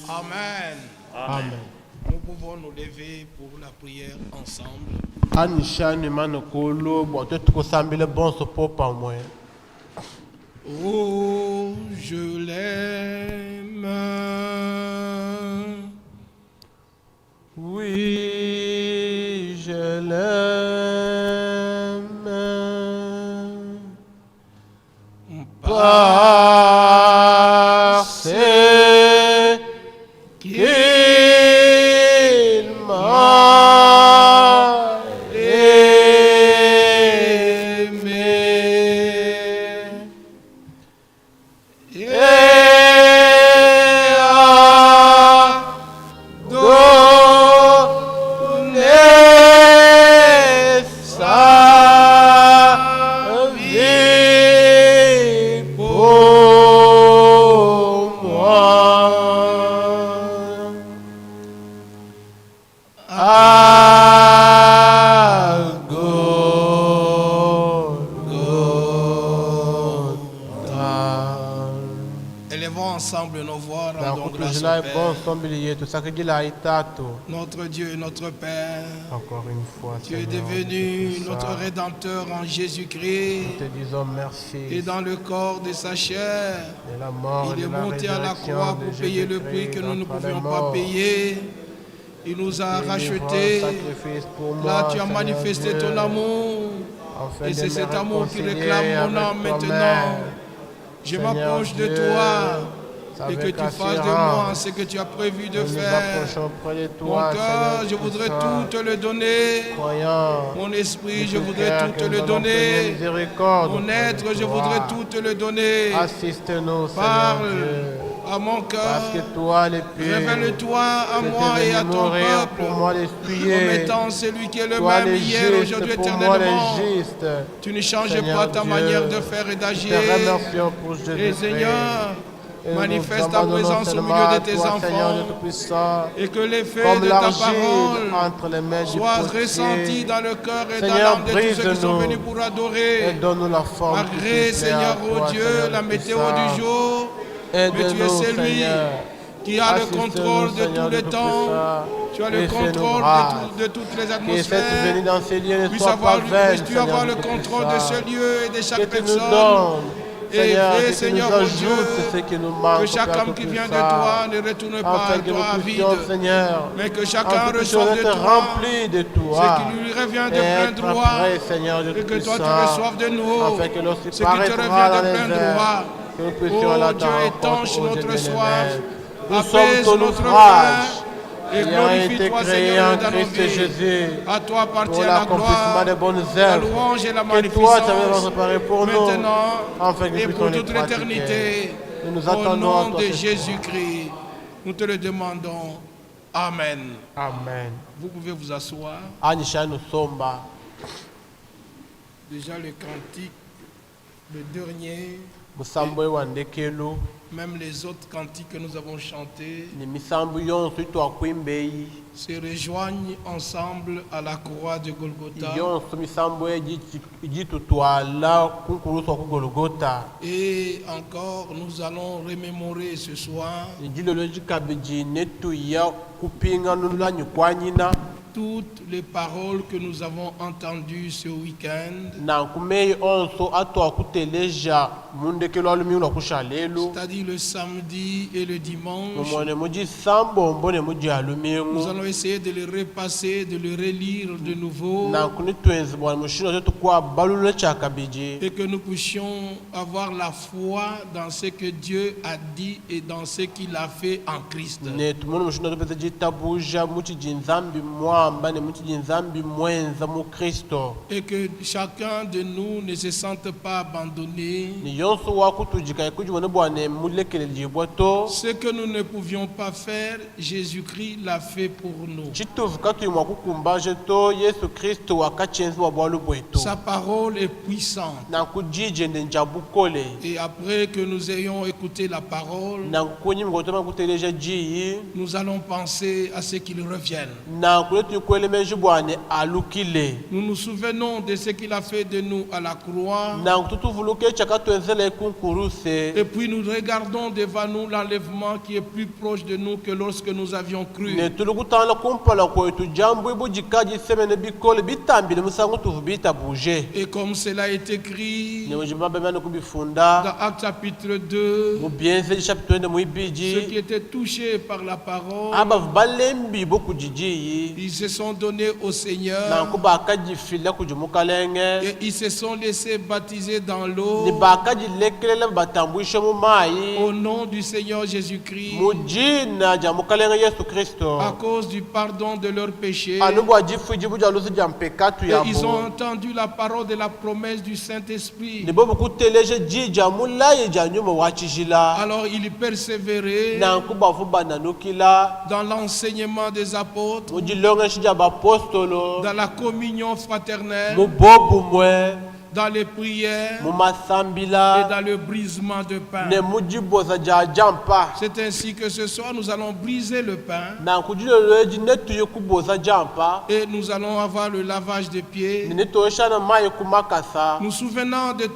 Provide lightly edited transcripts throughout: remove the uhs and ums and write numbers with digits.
Amen. Amen. Nous pouvons nous lever pour la prière ensemble. Anishani manokolo botetu kosambile bonso popa mwe. Oh, je l'aime. Oui, je l'aime. Parce qu'il m'a aimé et a donné sa vie pour moi. À Golgotha. Élevons ensemble nos voix, Na rendons grâce kutujila au Père. bonso mbili yetu sakagila itatu. Notre Dieu et notre Père, Encore une fois, tu es Seigneur, devenu nous te notre disons Rédempteur en Jésus-Christ Nous te disons merci. et dans le corps de sa chair. De la mort Il et est de la monté à la résurrection croix de pour payer le prix Jésus-Christ que nous ne d'entre les pouvions pas morts. payer. Il nous a Délivrant rachetés. sacrifice pour moi, Là, tu as Seigneur manifesté Dieu, ton amour. afin Et de c'est me cet amour qui réconcilier réclame mon avec âme maintenant. toi-même. Je Seigneur m'approche de Dieu, toi et avec que tu fasses de assurance, moi ce que tu as prévu de nous nous faire. approchons près de Mon toi, cœur, Seigneur je voudrais Tout-Puissant, tout te le donner. croyant Mon esprit, de je tout voudrais cœur tout que te nous le allons obtenir donner. miséricorde Mon auprès de être, je toi. voudrais tout te le donner. Assiste-nous, Seigneur Parle Dieu, à mon parce cœur. que toi, le pur, Révèle-toi à tu es moi et à venu ton mourir peuple. pour moi l'expier. Comme étant celui qui est le Toi, même le hier, juste, aujourd'hui, pour moi, éternellement. le juste. Tu ne changes Seigneur pas ta Dieu, manière de faire et Te d'agir. remercions pour Et Jésus-Christ. Seigneur, Et nous manifeste nous ta abandonnons présence au seulement milieu à de tes toi, Seigneur Dieu enfants. Tout-Puissant, Et que l'effet comme de ta l'argile parole entre les mains du soit potier. ressenti dans le cœur et dans Seigneur, l'âme de tous ceux qui sont brise-nous venus pour et adorer. donne-nous la forme qui Malgré, te plaît Seigneur, à oh toi, Dieu, Seigneur la météo Tout-Puissant. du jour, mais tu es Aide-nous, celui Seigneur. qui a le Assiste-nous, contrôle de Seigneur tous les Dieu temps. Tout-Puissant. Tu as le Et fais-nous contrôle grâce. de toutes les Que cette atmosphères. venue dans ces lieux ne Puisses soit pas vaine, puisses-tu Seigneur avoir le Dieu contrôle de Tout-Puissant. ce lieu et de chaque Que tu nous personne. donnes, Et Seigneur, fais, que tu Seigneur, nous oh ajoutes Dieu, ce qui nous manque, que chaque Père âme qui vient de Tout-Puissant. toi ne retourne pas Afin à que toi nous avide, puissions, Seigneur, mais que chacun en toute chose reçoive de être toi rempli de ce toi. qui lui revient de Et plein être droit, prêt, Seigneur Dieu et que toi tu Tout-Puissant, reçoives de nous afin que lorsqu'il ce qui te revient paraîtra dans de plein les airs, droit. que nous puissions Oh l'attendre Dieu, en étanche porte, ô Dieu notre bien-aimé. soif, Nous sommes apaise ton notre ouvrage, faim, et ayant été glorifie-toi, créé Seigneur, en dans nos Christ vies. Jésus, À toi appartient pour la l'accomplissement gloire, des bonnes la œuvres louange et la que toi, tu avais magnificence, préparé pour nous, maintenant afin que nous et puissions pour les toute pratiquer. l'éternité. Nous nous Au attendons à nom toi de ce soir. Jésus-Christ, nous te le demandons. Amen. Amen. Vous pouvez vous asseoir. Anisha nous somba. Déjà le cantique, le dernier, Musambo wandekelu même les autres cantiques que nous avons chantés ni misambo yonso itwakwimbeyi se rejoignent ensemble à la croix de Golgotha. yonso misambo ijitutwala kunkuluswa ku Golgotha. Et encore, nous allons remémorer ce soir ijilolo jikabeji netuya kupinga nulanyi kwa nyina toutes les paroles que nous avons entendues ce week-end, na nkumeyi onso atwakuteleja mundekelo alumilwa kushalelu c'est-à-dire le samedi et le dimanche. mumone muji sambo mbone muji alumingu Nous allons essayer de le repasser, de le relire de nouveau na nkunitwenzi bwana mushino zetu kwa balule chakabiji et que nous puissions avoir la foi dans ce que Dieu a dit et dans ce qu'il a fait en Christ. netumone mushino tupeze jitabuja muchiji nzambi mwamba ne muchiji nzambi mwenza mu Kristo Et que chacun de nous ne se sente pas abandonné. ni yonso wakutujika ikujibone bwana mulekeleji bwato Ce que nous ne pouvions pas faire, Jésus-Christ l'a fait pour nous. chituvuka tuimwa kukumbaje to Yesu Kristo wakachenzi wa bwalu bwetu Sa parole est puissante. na nkujije nde njabukole Et après que nous ayons écouté la parole, na nkunyi mngotoma kuteleja jiyi nous allons penser à ce qu'il revienne. na nkule tukwelemeji bwane alukile Nous nous souvenons de ce qu'il a fait de nous à la croix. nangu tutuvuluke chaka twenzele kunkuruse Et puis nous regardons devant nous l'enlèvement qui est plus proche de nous que lorsque nous avions cru. ne tulukutana kumpala kwetu jambo ibujikaji semene bikole bitambile musangu tuvubita buje Et comme cela est écrit ne mujimba bemane kubifunda dans Actes chapitre 2, mubienze chapitre 2 ceux muibiji qui étaient touchés par la parole, aba balembi bokujijiyi ils se sont donnés au Seigneur nangu bakajifila kujumukalenge et ils se sont laissés baptiser dans ni l'eau bakajilekelela batambwishe mu mayi au nom du Seigneur Jésus-Christ mujina ja mukalenge Yesu Kristo à cause du pardon de leurs péchés. anubu ajifuji bujalusi ja mpekatu Et ils ont yabo entendu la parole de la promesse du Saint-Esprit. ni bobu kuteleje jija mulayi ja nyuma wachijila Alors ils persévéraient nangu bavuba nanukila dans l'enseignement des apôtres, mujilonge shija bapostolo dans la communion fraternelle, mubobu mwe dans les prières et mumasambila dans le brisement de pain. ne mujiboza ja jampa C'est ainsi que ce soir nous allons briser le pain nankujiloloji netuye kuboza jampa et nous allons avoir le lavage des pieds, nitoshana mayi kumakasa nous souvenant de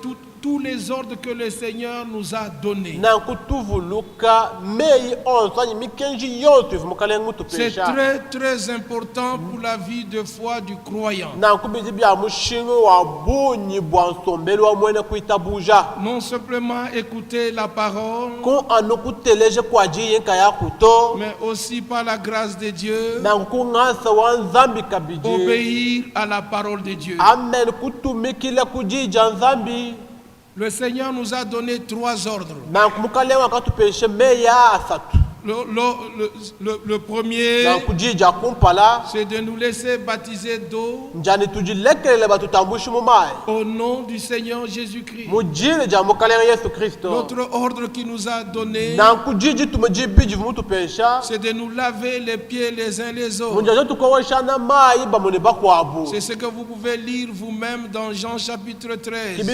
tous les ordres que le Seigneur nous a donnés. nankutuvuluka meyi onsanyi mikenji yonse ivumukalengu C'est tupesha très très important pour la vie de foi du croyant. nankubiji bya mushingo wa bunyi bwa nsombeli wa mwene kuitabuja Non simplement écouter la parole, ku anukuteleje kwaji yenka yakuto mais aussi par la grâce de Dieu, nankung'asa wa nzambi kabiji obéir à la parole de Dieu. amen kutumikila kujija nzambi Le Seigneur nous a donné 3 ordres. nankumukalengu akatupeshe meya asatu Le premier, nankujija kumpala c'est de nous laisser baptiser d'eau njani tujilekelele batutambwishi mu mayi au nom du Seigneur Jésus-Christ. mujile ja mukalengu Yesu Kristo L'autre ordre qu'il nous a donné, nankujiji tumejibiji vumutupesha c'est de nous laver les pieds les uns les autres. munjaje tukoweshana mayi bamone bakwabu C'est ce que vous pouvez lire vous-même dans Jean chapitre 13.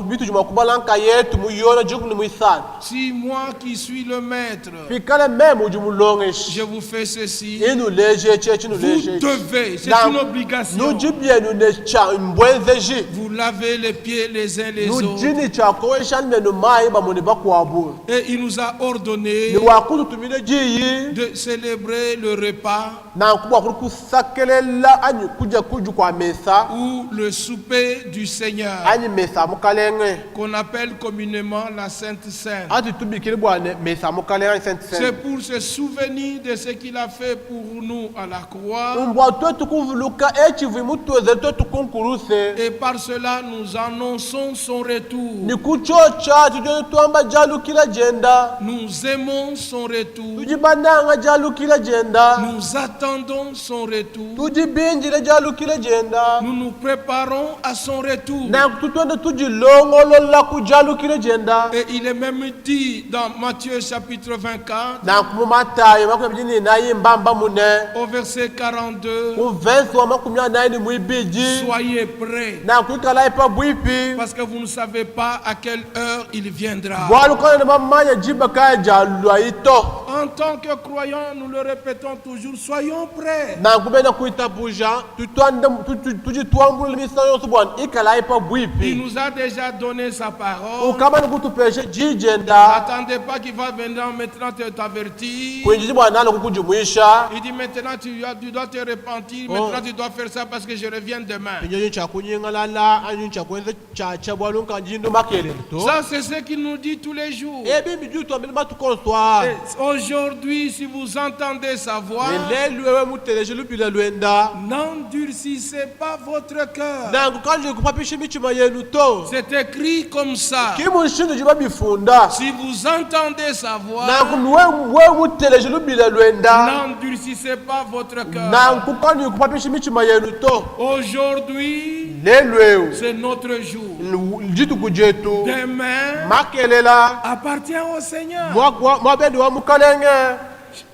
bitu jumakubalanka yetu muyona jukuni muisana Si moi qui suis le maître, pikale meme ujimulongeshi je vous fais ceci, inuleje chechi vous inuleje devez, c'est une obligation, nujibyenu necha mbwenzeji vous lavez les pieds les uns les autres. nujini chakoweshana menu mayi bamone bakwabu Et il nous a ordonné ni wakutu tumine jiyi de célébrer le repas nankuba kuri kusakelela anyi kuja kuju kwa mesa ou le souper du Seigneur, anyi mesa mukalenge qu'on appelle communément la Sainte Seine. ati tubikile bwane mesa mukalenge saint C'est saint pour se souvenir de ce qu'il a fait pour nous à la croix. umbwa twetu kuvuluka echivimu tweze twetu kunkuruse Et par cela, nous annonçons son retour. ni kuchocha tujone twamba jalukila jenda Nous aimons son retour. tujibananga jalukila jenda Nous attendons son retour. tujibinjile jalukila jenda Nous nous préparons à son retour. na tutwende tujilongolola kujalukila jenda Et il est même dit dans Matthieu chapitre 24, na kumumatayo makumyabijini nayi mbamba mune au verset 42, uvensi wa makumyanayini mwibiji soyez prêts, na kuikala ipa bwipi parce que vous ne savez pas à quelle heure il viendra. bwalukana mamanya jiba kaya jalwa ito En tant que croyants, nous le répétons toujours, soyons prêts. na kubena kuitabuja tujitwambulile misango yonse bwana ikala ipa Il bwipi nous a déjà donné sa parole. ukama nikutupeshe jijenda N'attendez pas qu'il va venir maintenant t'avertir. kwinjiji bwana nalo kukujumuisha Il dit maintenant tu dois te repentir, maintenant tu dois faire ça parce que je reviens demain. inyonyi chakunyingalala anyonyi chakwenze chacha bwana unkanjindu makelele to Ça c'est ce qu'il nous dit tous les jours. ebimbi jutwambile matukonswa Et aujourd'hui, si vous entendez sa voix, lelwewe muteleje lupile lwenda n'endurcissez pas votre cœur. nangu kanje kupapisha imichima yenu to C'est écrit comme ça. kimushindu jiba bifunda Si vous entendez sa voix, nangu we muteleje lupile lwenda n'endurcissez pas votre cœur. nangu kanje kupapisha imichima yenu to Aujourd'hui, lelwewe c'est notre jour. jituku jetu Demain makelela appartient au Seigneur. mwabendi wa mukalenge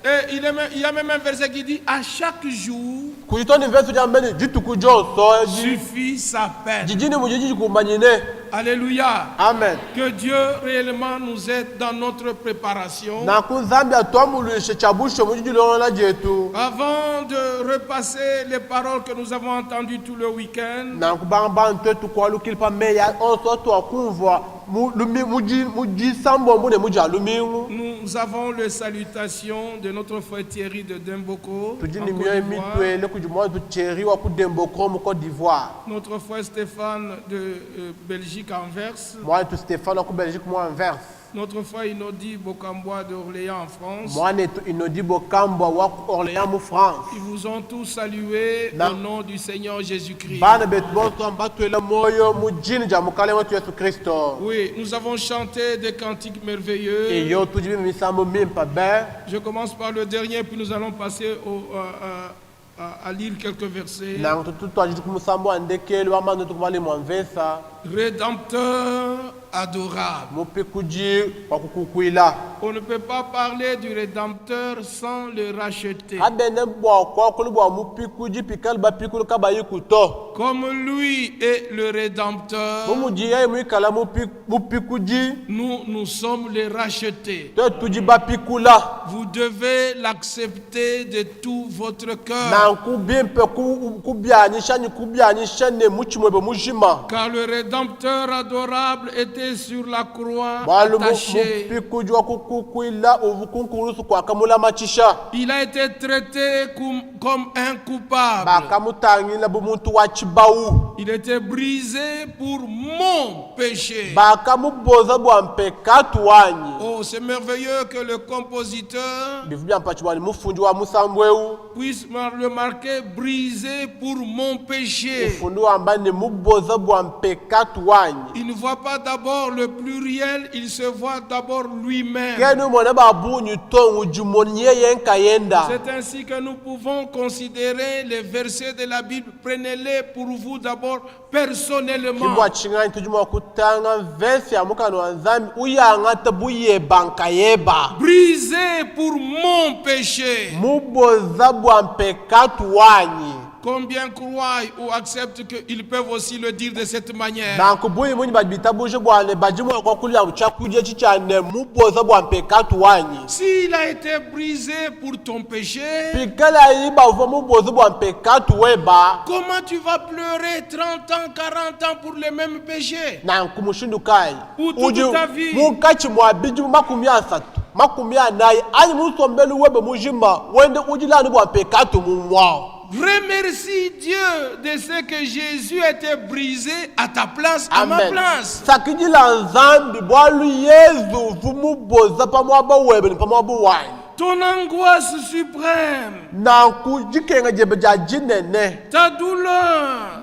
Et il y a même un verset qui dit à chaque jour kujitoni verso jambeni jituku jonso suffit sa peine. jijini mujiji kumanyine. Alléluia. Amen. Que Dieu réellement nous aide dans notre préparation. Na kuzambi atwamulishe chabusho mujiji lona jetu. Avant de repasser les paroles que nous avons entendues tout le week-end, Na kubamba ntetu kwa lukilpa meya onso to akumva muji sambo mune muji alumingu. nous avons les salutations de notre frère Thierry de Demboko, en Tujini Côte miyo d'Ivoire. mitwele kujumwa tucheri wa kudemboko mu Côte d'Ivoire. Notre frère Stéphane de Belgique, Anvers. Moi tu Stéphane ku Belgique moi Anvers. Notre frère Inodi Bokambois d'Orléans en France. Moi netu Inodi Bokambois wa Orléans mu France. Ils vous ont tous salué Na- au nom du Seigneur Jésus-Christ. Bana betu bonso mbatwele moyo mujini ja mukale wetu Yesu Kristo. Oui, nous avons chanté des cantiques merveilleux. Iyo tujibi misambo mimpa be. Je commence par le dernier, puis nous allons passer à lire quelques versets. Na tutu ajiti kumusambo andekele wa mando tukumali mwanvesa. Rédempteur adorable. Mupikuji wa kukukwila. On ne peut pas parler du Rédempteur sans le racheter. Abene bwa kwa kulubwa mupikuji pikal ba pikulu kabayi kuto. Comme lui est le Rédempteur, Mumuji ya mwikala mupikuji. nous sommes les rachetés. Te tuji ba pikula. Vous devez l'accepter de tout votre cœur. Na kubimpe kubyanyisha ni kubyanyisha ne muchimwebe mujima. Car le Rédempteur adorable était sur la croix Balu attaché. mupikuji wa kukukwila uvukunkurusu kwa kamula machisha. Il a été traité comme un coupable. Bakamutangila bumuntu wa chibau. Il était brisé pour mon péché. Bakamuboza bwa mpekatu wanyi. Oh, c'est merveilleux que le compositeur Bivubya mpachiwani mufunji wa musambweu. puisse le marquer brisé pour mon péché. Ufundu wamba ni muboza bwa mpekatu wanyi. Il ne voit pas d'abord le pluriel, il se voit d'abord lui-même. Kenu mwana babunyu tongu jumoniye yenka yenda. C'est ainsi que nous pouvons considérer les versets de la Bible. Prenez-les pour vous d'abord personnellement. Kibwa chingani tujuma kutanga verse ya mukano wa nzambi uyanga tabuye banka yeba. Brisé pour mon péché. Muboza bwa mpekatu wanyi. Combien croient ou acceptent qu'ils peuvent aussi le dire de cette manière? Na kubuyi munyi babitabuje bwane bajimu kwa kulia uchakuje chichane muboza bwa mpekatu wanyi. S'il a été brisé pour ton péché, Pikala yiba uva muboza bwa mpekatu weba. comment tu vas pleurer 30 ans, 40 ans pour les mêmes péchés? Na nkumushindu kai. Pour toute ta vie. Mukachi mwabiji makumi asatu. Makumi anayi ani musombelu webe mujima wende ujilani bwa mpekatu mumwao. Remercie Dieu de ce que Jésus a été brisé à ta place, à ma place. Sakijila nzambi bwalu Yesu vumuboza pamwaba webe ni pamwaba wanyi. Ton angoisse suprême, Na kujikenga jebe ja jinene. ta douleur,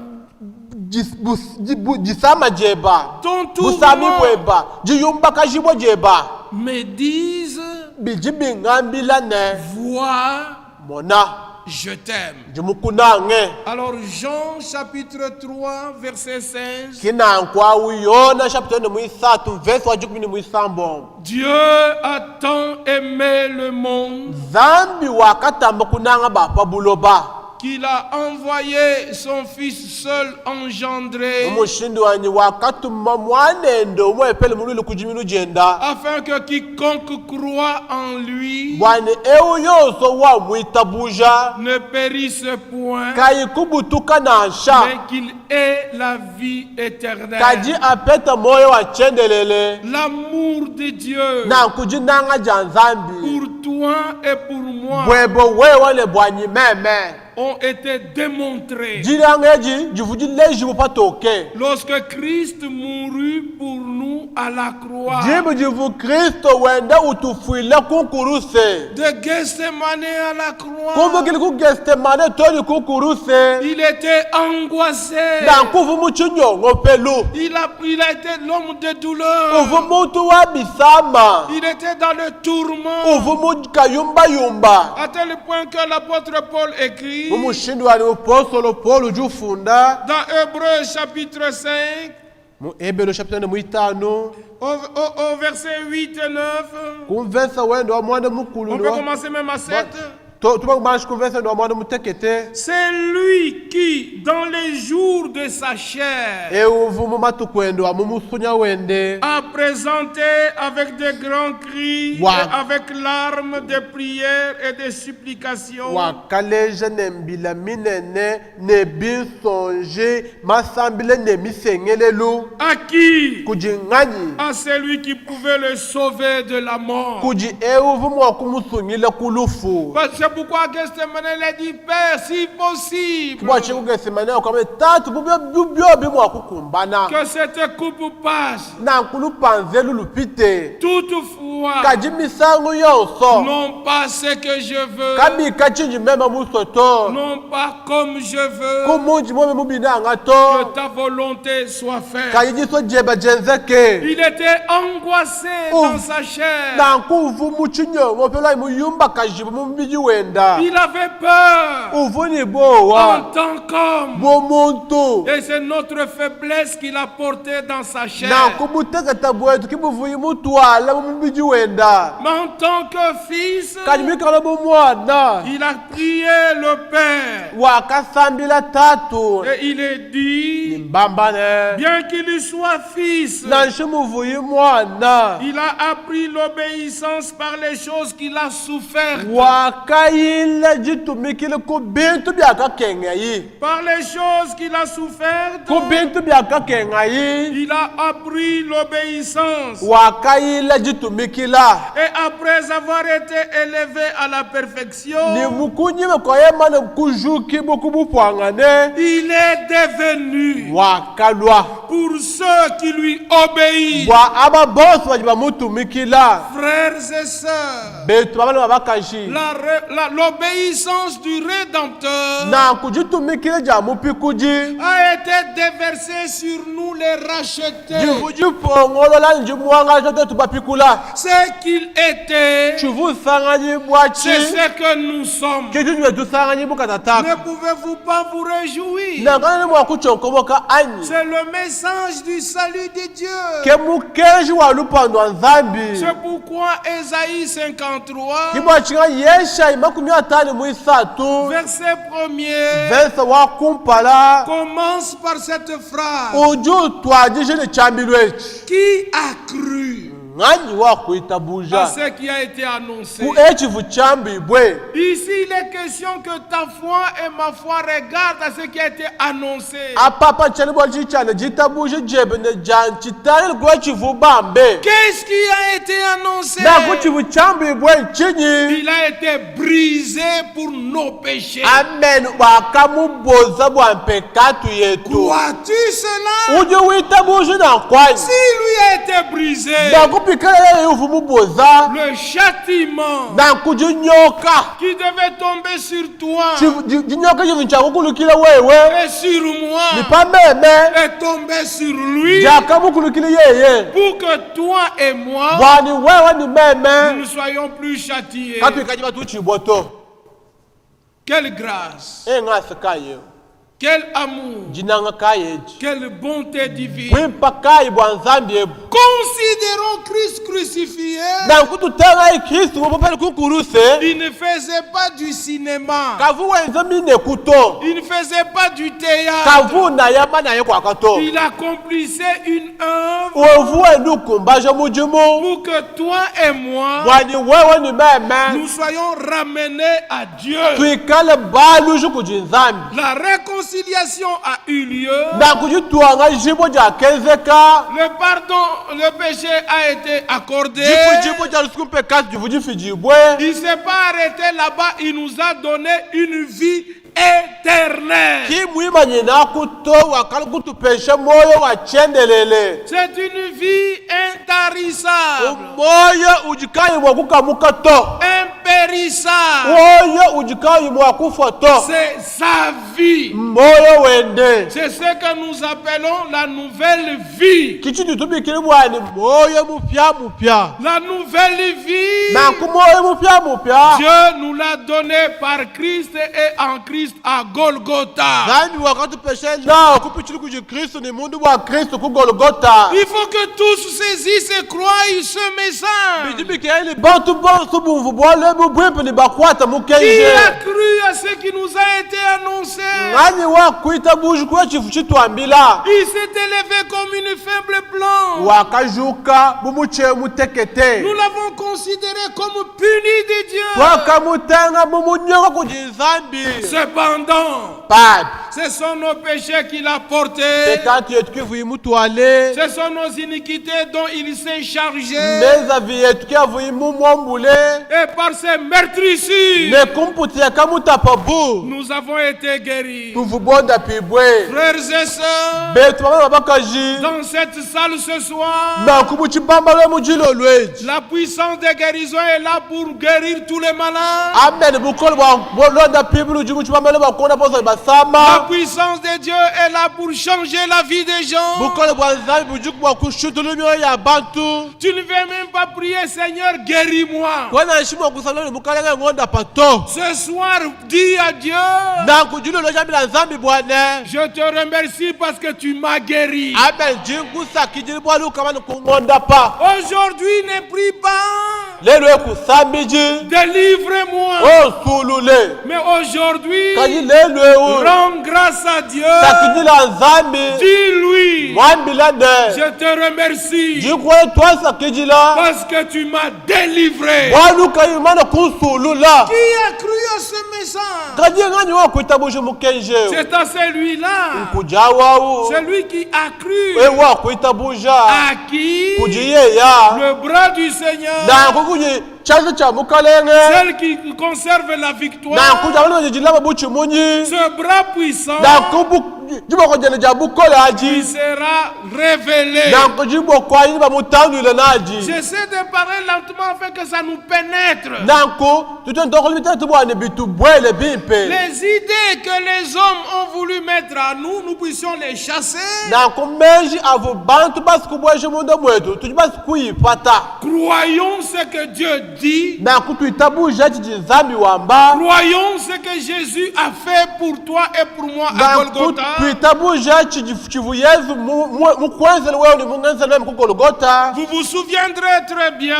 Jisama jeba. ton Busami tourment bweba. Jiyumba kajibo jeba. me disent, Bijibi ngambila ne. vois, Mona. je t'aime. Jimukunange. Alors Jean chapitre 3 verset 16. Kina nkwa uyona chapitre ne muisatu verse wa jukumi ni muisambo. Dieu a tant aimé le monde Zambi wakatamba kunanga bapa buloba. qu'il a envoyé son fils seul engendré Umushindi wanyi wakatuma mwanendo umwepele mululu kujiminu jenda. afin que quiconque croit en lui Bwane ewu yoso wa muitabuja. ne périsse point, Kayi kubutuka na ansha. mais qu'il ait la vie éternelle. Kaji apeta moyo wa chendelele. L'amour de Dieu Na kujinanga janzambi. pour toi et pour moi Bwebo wewe le bwanyi meme. ont été démontrés Jirangeji jivuji leji mupatoke. lorsque Christ mourut pour nous à la croix. Jibu jivu Kristo wende utufuile kunkuruse. De Gethsemane à la croix, Kumvukili kugestemane toli kunkuruse. il était angoissé. Na kuvu muchinyongo pelu. Il a été l'homme de douleur. Uvu muntu wa bisama. Il était dans le tourment. Uvu muka yumba yumba. À tel point que l'apôtre Paul écrit Umushindi wali upostolo Paul ujufunda. dans Hébreux chapitre 5, Mu Hebrew chapter 4 mu 5 au verset 8 et 9. kumvesa wendo wa mwana On mukulu peut commencer même à 7. tubakumashi kumvesa ndo wa mwana mutekete C'est lui qui, dans les jours de sa chair, euvumu matukwendo wa mumusunya wende a présenté avec de grands cris Wow. et avec larmes de prières et de supplications wakaleja nembila minene nebisonje masambile nemisengelelu à qui? kujing'anyi À celui qui pouvait le sauver de la mort. kuji euvumu wa kumusunyile kulufu C'est pourquoi Gethsemane a dit, Père, si possible, kibwa chikugesemane kwame tatu bubyo bimwa kukumbana que cette coupe passe. na nkulupanzelu lupite Toutefois, kaji misango yonso non pas ce que je veux, kabika chinji mema musoto non pas comme je veux, kumunji mweme mubinanga que to ta volonté soit faite. kayijiso jeba jenzeke Il était angoissé dans sa chair. na nkuvumu chinyongo pela muyumba kajibu mubiji wenda Il avait peur uvuni en bowa tant qu'homme. bomuntu Et c'est notre faiblesse qu'il a portée dans sa chair. na nkubuteketa bwetu kibuvuyi mutwala mubiji wenda Mais en tant que fils, kajimikala bomwana il a prié le Père. wakasambila tatu Et il est dit, mbambane bien qu'il soit fils, na nshimuvuyi mwana il a appris l'obéissance par les choses qu'il a souffert. wakayile jitumikile ku bintu byakakengayi Par les choses qu'il a souffert, ku bintu byakakengayi il a appris l'obéissance. wakayile jitumikila Et après avoir été élevé à la perfection, ni mukunyime kwayemane kujuki bukubupwangane il est devenu wakalwa pour ceux qui lui obéissent. bwa ababosi baji bamutumikila Frères et sœurs, betu babana babakashi l'obéissance du Rédempteur na kujitumikile ja mupikuji a été déversée sur nous les rachetés. jivujipongolola njimuwanga jote tubapikula Ce qu'il était, chivusanganyi bwachi c'est ce que nous sommes. kitu jwe tusanganyi bukatataka Ne pouvez-vous pas vous réjouir? nangana mwakuchonkoboka anyi C'est le message du salut de Dieu. ke mukeji wa lupando wa nzambi C'est pourquoi Ésaïe 53, kibwachinga yeshayi 53 verset 1er, verse wa kumpala commence par cette phrase. uju twajije ni chambilwechi Qui a cru ng'anyi wa à kuitabuja ce qui a été annoncé? ku echivu chambibwe Ici, il est question que ta foi et ma foi regardent à ce qui a été annoncé. apapa chani bwachi chane jitabuje jebe ne jan chitali kwa chivu bambe Qu'est-ce qui a été annoncé? na ku chivu chambibwe chinyi Il a été brisé pour nos péchés. amen wakamuboza bwa mpekatu yetu Crois-tu cela? uje witabuje na kwani Si lui a été brisé, na kupikala yuvu muboza le châtiment na kujinyoka qui devait tomber sur toi jinyoka chivu chakukulukile wewe et sur moi nipameme est tombé sur lui jakamukulukile yeye pour que toi et moi bwani wewe ni nous meme ne soyons plus châtiés. katwikaji batuchiboto Quelle grâce, eng'asi kaye quel amour, jinanga kayeji quelle bonté divine. kwimpa kayi bwa nzambi ebu Considérons Christ crucifié. na nkututenga ikristu mupapele kukuruse Il ne faisait pas du cinéma. kavu wenze mine kuto Il ne faisait pas du théâtre. kavu nayamba naye kwakato Il accomplissait une œuvre ovu wendu ukumbaje mujimu pour que toi et moi, bwani wewe ni meme nous soyons ramenés à Dieu. twikale baluju kuji nzambi La réconciliation a eu lieu. na kujitwanga jibo jakenzeka Le pardon, le péché a été accordé. jibo jalisukumpe kasi jivu jifijibwe Il ne s'est pas arrêté là-bas. Il nous a donné une vie éternelle. kimwimanye nakuto wakali kutupeshe moyo wachendelele C'est une vie intarissable, moyo ujikaye mwakukamuka to impérissable, moyo ujika yimwa kufoto c'est sa vie. moyo wende C'est ce que nous appelons la nouvelle vie. kichi tutubikile bwani moyo mupya La nouvelle vie, na kumoyo mupya Dieu nous l'a donné par Christ et en Christ à Golgotha. zambi wakati peshe nao kupichili kuji Kristo ni mundu wa Kristo ku Golgotha. Il faut que tous saisissent et croient ce message. bijibikile bantu bonso bumvu bwale bubwimpe ni bakwata Qui mukenje a cru à ce qui nous a été annoncé? ngani wa kuita buju kwa chifu chitwambila Il s'est élevé comme une faible plante. wakajuka bumuche mutekete Nous l'avons considéré comme puni de Dieu. wakamutenga mumunyonga kujizambi Cependant, pad ce sont nos péchés qu'il a portés. pekati yetu kivu imutwale Ce sont nos iniquités dont il s'est chargé. meza vi yetu kivu imumwombule Et par ses meurtrissures, ne kumputia kamutapa bu nous avons été guéris. tuvubonda pibwe Frères et sœurs, betu bamana bakaji dans cette salle ce soir, na kumuchibamba lwe mujilo lweji la puissance de guérison est là pour guérir tous les malades. amen bukolo bwa londa pibulu jumu chibamba lwe bakonda posa La basama puissance de Dieu est là pour changer la vie des gens. bukolo bwa nzambi bujuku bwa kushutulu myoyo ya bantu Tu ne veux même pas prier, Seigneur, guéris-moi. kwana nshimo kusaloni mukalenga ngonda pato Ce soir, dis à Dieu, na kujilo lojambila nzambi bwane je te remercie parce que tu m'as guéri. amen jingusa kijili bwalu kamani kungonda pa Aujourd'hui, ne prie pas. lelo ekusambiji Délivre-moi. osulule Mais aujourd'hui, kaji lelo rends grâce à Dieu. takijila nzambi Dis-lui, mwambila ne je te remercie jikwe twasa kijila parce que tu m'as délivré. bwalu kayimana kunsulula Qui a cru à ce message? kaji ngani wa kuitabushe mukenje C'est à celui-là, kujawawu celui qui a cru, ewa kuitabusha à qui kujiyeya le bras du Seigneur, na kukuji chanzo cha mukalenge celle qui conserve la na victoire, kuja wano jilaba buchi munyi ce bras puissant, na kubu jiboko jene ja bukola il aji sera révélé. na kujibo kwa yini ba mutandule naji J'essaie de parler lentement afin que ça nous pénètre. na ku tutentoko limite tubwane bitu bwele bimpe Les idées que les hommes ont voulu mettre à nous, nous puissions les chasser. na kumenji avo bantu basi kubweshe mundo mwetu tujibasi kuipata Croyons ce que Dieu dit. na kutuitabusha chijizambi wamba Croyons ce que Jésus a fait pour toi et pour moi à na Golgotha. kutuitabusha chivu yezu mukwenzele wewe ni mungenzele nami ku Golgotha Vous vous souviendrez très bien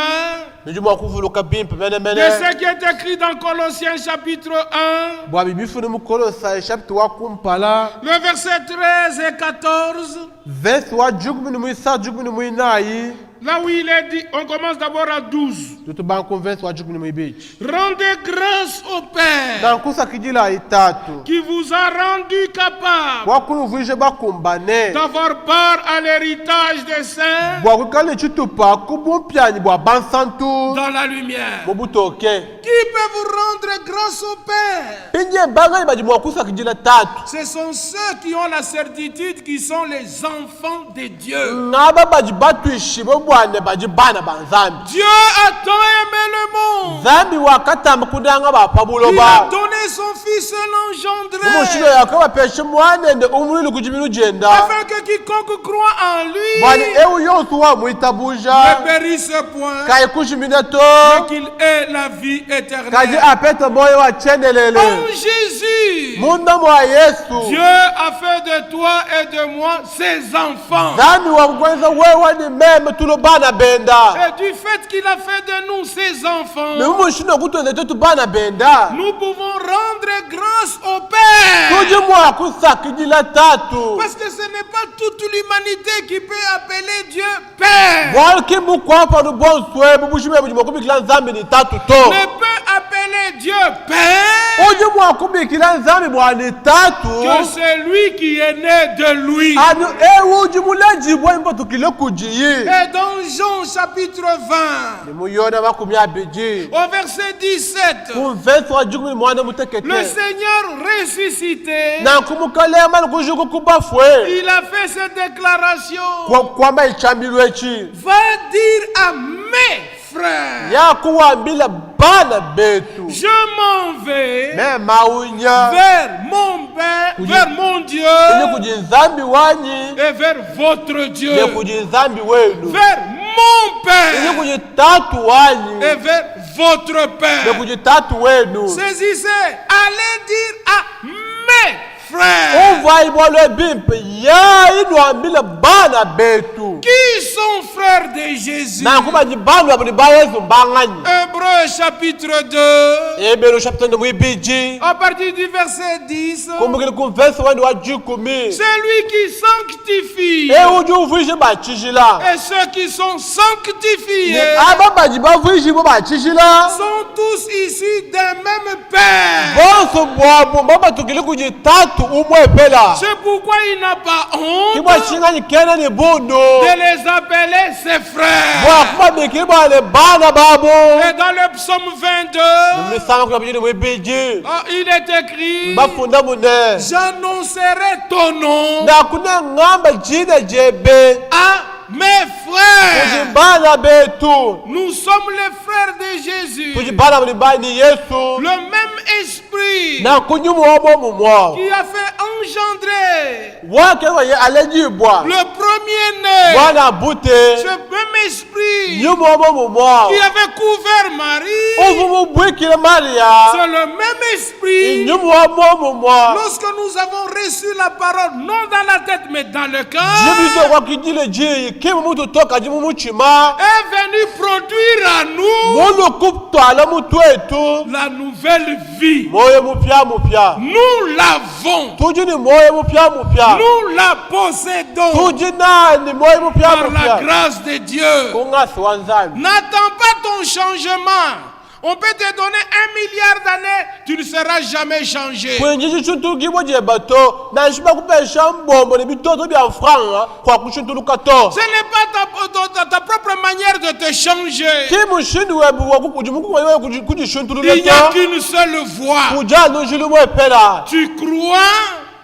nijuma kuvuluka bimpe mene de mene ce qui est écrit dans Colossiens chapitre 1, bwa bibifu ni mukolosa chapitre wa kumpala le verset 13 et 14. verse wa jukumi ni muisa jukumi ni muinayi Là où il est dit, on commence d'abord à 12. tutubanku verse wa jukumi ni muibichi Rendez grâce au Père na nkusa kijila itatu qui vous a rendu capable wakuluvuje bakumbane d'avoir part à l'héritage des saints bwa kukale chitupa kubumpyanyi bwa bansantu dans la lumière. mubutoke Qui peut vous rendre grâce au Père? pinje bangani baji mwakusa kijila tatu Ce sont ceux qui ont la certitude qui sont les enfants de Dieu. ngaba baji batwishi bobwane baji bana banzambi Dieu a tant aimé le monde. zambi wakatamba kudanga bapabulo Il a ba donné son Fils l'engendré umushilo yakaba peshe mwanende umulili kujibilu jenda afin que quiconque croit en bwani lui ewu yosu wa muitabuja ne périsse point, kai kushimineto mais qu'il ait la vie kaji éternelle. apete moyo wa chendelele En Jésus, munda mwa yesu Dieu a fait de toi et de moi ses enfants. zambi wakwenza wewe ni meme tulo bana benda Et du fait qu'il a fait de nous ses enfants, meumushino kutweze tetu bana benda nous pouvons rendre grâce au Père. tuji mwakusa kijila tatu Parce que ce n'est pas toute l'humanité qui peut appeler Dieu Père. bwaliki mukwapa nubonswe bubushime buji mwakubikila nzambi ni tatu to Ne peut appeler Dieu Père uji mwakubikila nzambi bwani tatu que celui qui est né de lui. anu ewu uji muleji bwembo tukile kujiyi Et dans Jean chapitre 20, nimuyona makumi abiji au verset 17, kumvesi wa jukumi mwana le mutekete Seigneur ressuscité, na nkumukalema nikujuku kubafwe il a fait cette déclaration. kwamba ichambilwe echi Va dire à mes frères, yakuwambila bana betu je m'en m'enlever me maunya vers mon Père, vers mon Dieu ili kujinzambi wanyi et vers votre Dieu, ne kujinzambi wenu vers mon ili Père kujitatu wanyi et vers votre ne Père. kujitatu wenu. Saisissez, allez dire à mes frères Uvai bwalwe bimpe ya inwambile bana betu qui sont frères de Jésus. na kuba ni banu abuni ba Yesu mbangani. Hébreux chapitre 2, Hebrew chapter no mwibiji à partir du verset 10. kumbukile ku verse wandi wa 10. Celui qui sanctifie Uji uvuishi bachishila et ceux qui sont sanctifiés aba baji bavuishi bo bachishila sont tous issus d'un même Père. bonso bwabo baba tukili kujitatu umwe pela C'est pourquoi il n'a pas kibwa honte chingani kena ni bundo de les appeler ses bwa frères. kuba bikibwa le bana babo. Et dans le psaume 22, Mlisanga kuna biji mwibiji il est écrit: bafunda mune j'annoncerai ton nom na kuna ngamba jina jebe à mes frères. kujibana betu Nous sommes les frères de Jésus. kujibana mulibani Yesu Le même esprit na kunyumu omo mumwa qui a fait engendrer wake waye alejibwa le premier-né, bwana bute ce même esprit nyumu omo mumwa qui avait couvert Marie, uvumu bwikile Maria c'est le même esprit. nyumu omo mumwa Lorsque nous avons reçu la parole, non dans la tête mais dans le cœur, jibito kwa kijile ji kimu mutu toka jimu muchima est venu produire à nous munu kuptwala mutu wetu la nouvelle vie. moyo mupya mupya Nous l'avons, tuji ni moyo mupya mupya nous la possédons tuji nani moyo mupya par la mupya grâce de Dieu. kungasi wa nzambi. N'attends pas ton changement. On peut te donner 1 milliard d'années, tu ne seras jamais changé. kwenye chintu kibo je bato na shiba kupesha mbombo ni bitoto bya franga kwa kushintuluka to Ce n'est pas ta propre manière de te changer. kimushindi webu wa kukujimuku wewe kujishintulula Il n'y a to qu'une seule voie. kuja nujulu mwepela Tu crois,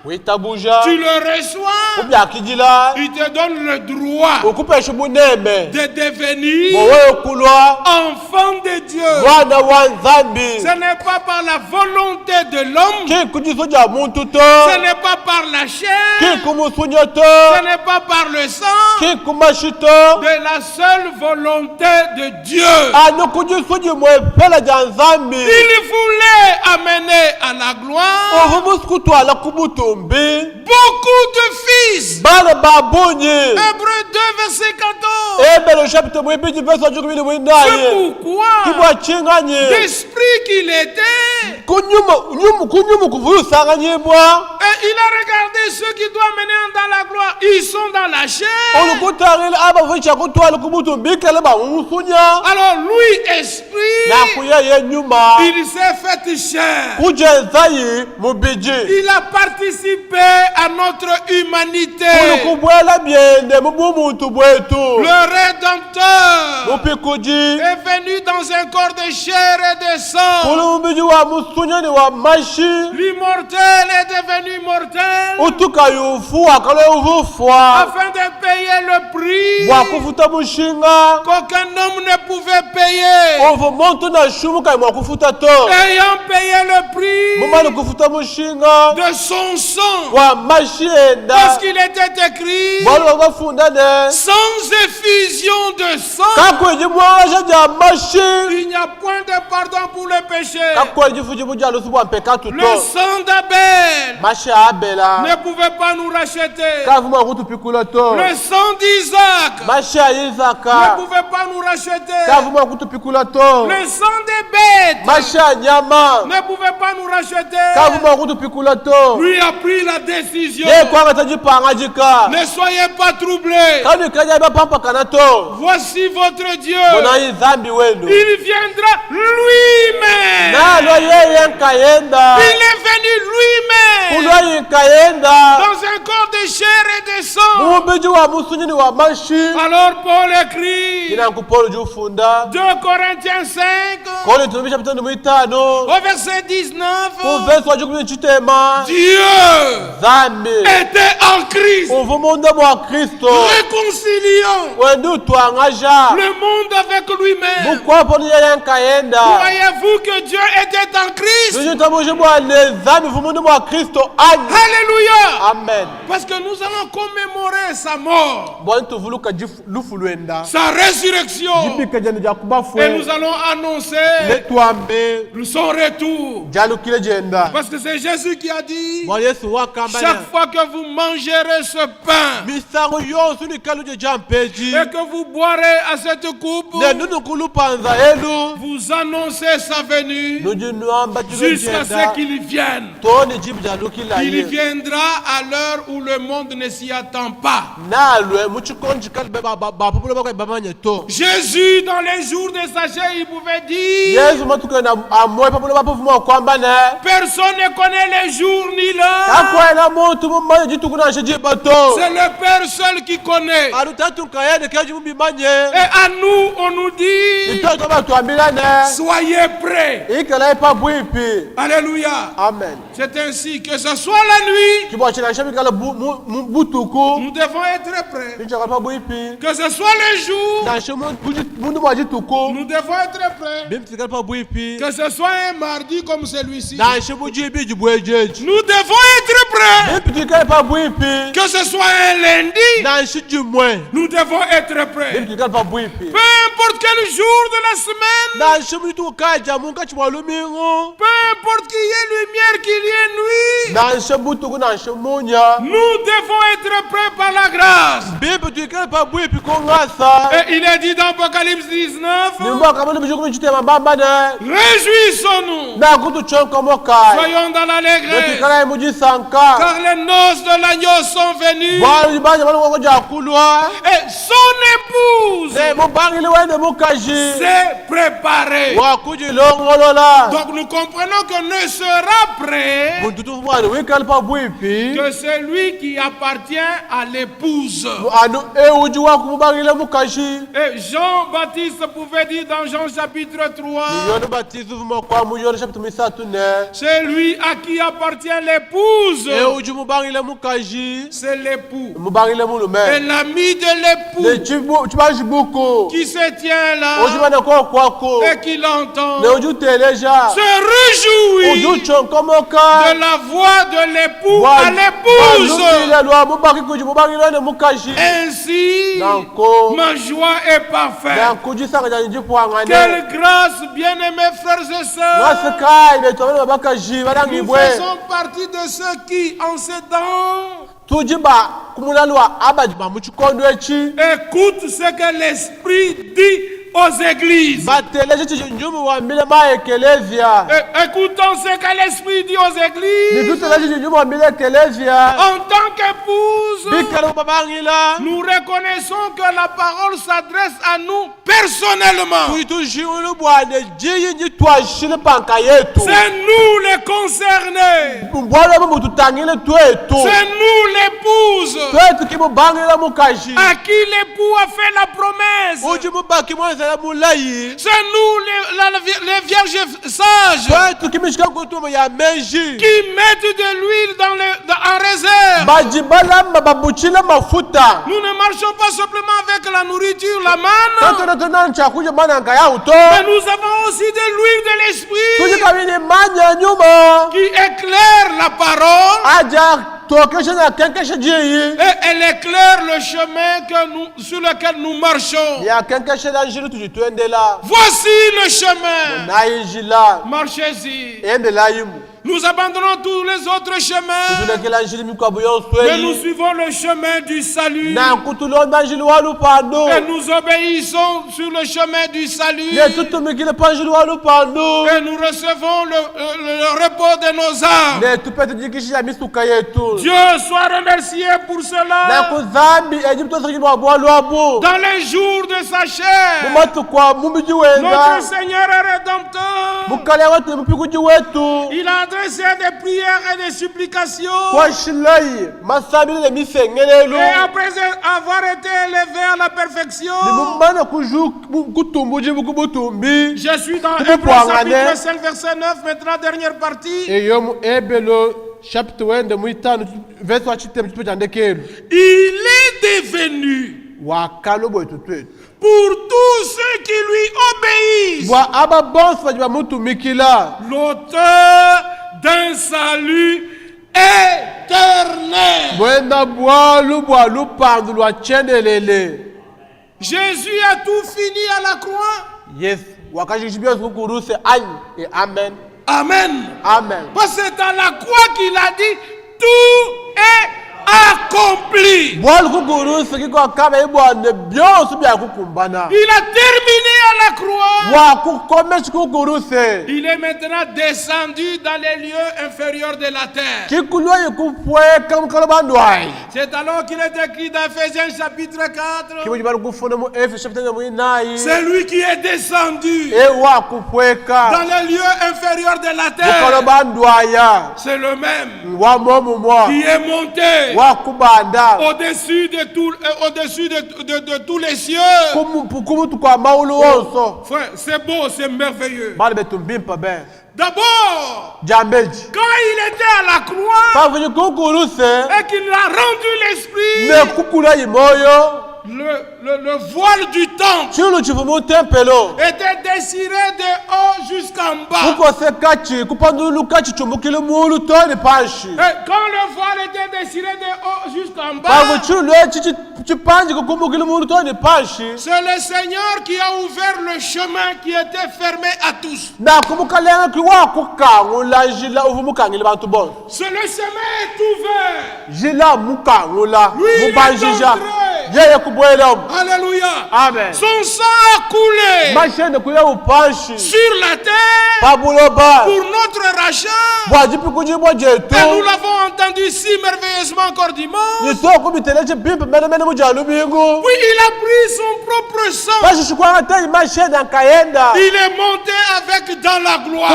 witabuja tu le reçois, ubyakijila il te donne le droit ukupesha buneme de devenir bowe kulwa enfant de Dieu. mwana wa nzambi Ce n'est pas par la volonté de l'homme, kikujisoja muntu to ce n'est pas par la chair, kikumusunya to ce n'est pas par le sang, kikumashito de la seule volonté de Dieu. anu kujisuji mwepela ja nzambi Il voulait amener à la gloire ovumusukutwala kubutumbi beaucoup de fils. bana babunyi Hébreux 2, verset 14. ebelo chapitre mwibiji verse wa 12 C'est mwindaye pourquoi kibwa chinganye l'esprit qu'il était, kunyumu kuvuyusanganyibwa et il a regardé ceux qui doivent mener dans la gloire. Ils sont dans la chair. olukutangile abavucha kutwala kubutumbi kele bamumusunya Alors lui, esprit, nakuyeye nyuma il s'est fait chair. kujenzayi mubiji Il a participé à notre humanité. kulikubwela byende mubumuntu bwetu Le Rédempteur mupikuji est venu dans un corps de chair et de sang. kuli mubiji wa musunyani wa mashi L'immortel est devenu mortel utuka yufu akale uvufwa afin de payer le prix bwakufuta mushinga qu'aucun homme ne pouvait payer. ovo muntu na shumuka mwakufuta to Ayant payé le prix mumani kufuta mushinga de son sang, wa mashi parce enda qu'il était écrit bwali wakafunda ne sans effusion de sang, kakwenji mwalasha ja mashi il n'y a point de pardon pour le péché. kakwenji fuji bujalusi bwa mpekatu Le to sang d'Abel mashi abela ne pouvait pas nous racheter. kavuma kutupikula to Le sang d'Isaac mashi ya ne Isaka pouvait pas nous racheter. kavuma kutupikula to Le sang des bêtes mashi ya nyama ne pouvait pas nous racheter. kavuma kutupikula to Lui a pris la décision. ye kwanga tajipanga jika Ne soyez pas troublés. kani kanya bapampakana to Voici votre Dieu. bona nzambi wenu Il viendra lui-même. nalo yeye nkayenda Il est venu lui-même kuno yinkayenda dans un corps de chair et de sang. mubiji wa musunyini wa mashi Alors Paul écrit inankupolo jufunda 2 Corinthiens 5 koli tumisha pitano mwitano au verset 19. kuvesi wa jukumi chitema Dieu zambi était en Christ, uvumunda mwa kristo réconciliant wendu twangaja le monde avec lui-même. mukwapo ni yeye nkayenda Croyez-vous que Dieu était en Christ? Alléluia. Amen. Parce que nous allons commémorer sa mort, sa résurrection. Et nous allons annoncer son retour. Parce que c'est Jésus qui a dit, chaque fois que vous mangerez ce pain et que vous boirez à cette coupe, vous annoncez sa venue jusqu'à ce qu'il vienne. Il viendra à l'heure où le monde ne s'y attend pas. Jésus, dans les jours de sa chair, il pouvait dire, personne ne connaît les jours ni l'heure. C'est le Père seul qui connaît. Et à nous, on nous dit, soyez prêts. Alléluia. Amen. C'est ainsi que ce soit la nuit, nous devons être prêts. Que ce soit le jour, nous devons être prêts. Que ce soit un mardi comme celui-ci, nous devons être prêts. Que ce soit un lundi, nous devons être prêts. Peu importe quel jour de la semaine, peu importe qu'il y ait lumière, qu'il y ait nuit, nous devons être prêts par la grâce. Et il est dit dans Apocalypse 19, réjouissons-nous, soyons dans l'allégresse, car les noces de l'agneau sont venues et son épouse s'est préparée. Donc nous comprenons que ne sera prêt que celui qui appartient à l'épouse. Et Jean-Baptiste pouvait dire dans Jean chapitre 3, c'est lui à qui appartient l'épouse. C'est l'époux. Et l'ami de l'époux qui se tient là et qui l'entend se réjouit de la voix de l'époux à l'épouse. Ainsi, ma joie est parfaite. Quelle grâce, bien-aimés frères et sœurs. Nous faisons partie de ceux qui, en ces temps, écoutent ce que l'Esprit dit aux églises. Écoutons ce que l'Esprit dit aux églises. En tant qu'épouse, nous reconnaissons que la parole s'adresse à nous personnellement. C'est nous les concernés. C'est nous l'épouse à qui l'époux a fait la promesse. C'est nous les vierges sages qui mettent de l'huile en réserve. Nous ne marchons pas simplement avec la nourriture, la manne, mais nous avons aussi de l'huile de l'esprit qui éclaire la parole. Et elle éclaire le chemin sur lequel nous marchons. Voici le chemin. Marchez-y. Nous abandonnons tous les autres chemins, mais nous suivons le chemin du salut. Et nous obéissons sur le chemin du salut. Et nous recevons le repos de nos âmes. Dieu soit remercié pour cela. Dans les jours de sa chair, notre Seigneur et Rédempteur, il a adressé des prières et des supplications. Et après avoir été élevé à la perfection, je suis dans Hébreux chapitre 5 verset 9, maintenant dernière partie. Il est devenu Pour tous ceux qui lui obéissent. L'auteur d'un salut éternel. Jésus a tout fini à la croix. Amen. Amen. Amen. Parce que c'est à la croix qu'il a dit tout est accompli. Il a terminé à la croix. Il est maintenant descendu dans les lieux inférieurs de la terre. C'est alors qu'il est écrit dans Ephésiens chapitre 4. C'est lui qui est descendu dans les lieux inférieurs de la terre. C'est le même qui est monté au-dessus de tous les cieux. Frère, c'est beau, c'est merveilleux. D'abord, quand il était à la croix et qu'il a rendu l'esprit, le voile du temple était désiré de haut jusqu'en bas. Et quand le voile était désiré de haut jusqu'en bas, c'est le Seigneur qui a ouvert le chemin qui était fermé à tous. C'est le chemin est ouvert. Lui, il est entré. Alléluia. Amen. Son sang a coulé sur la terre pour notre rachat. Et nous l'avons entendu si merveilleusement encore dimanche. Oui, il a pris son propre sang. Il est monté avec dans la gloire.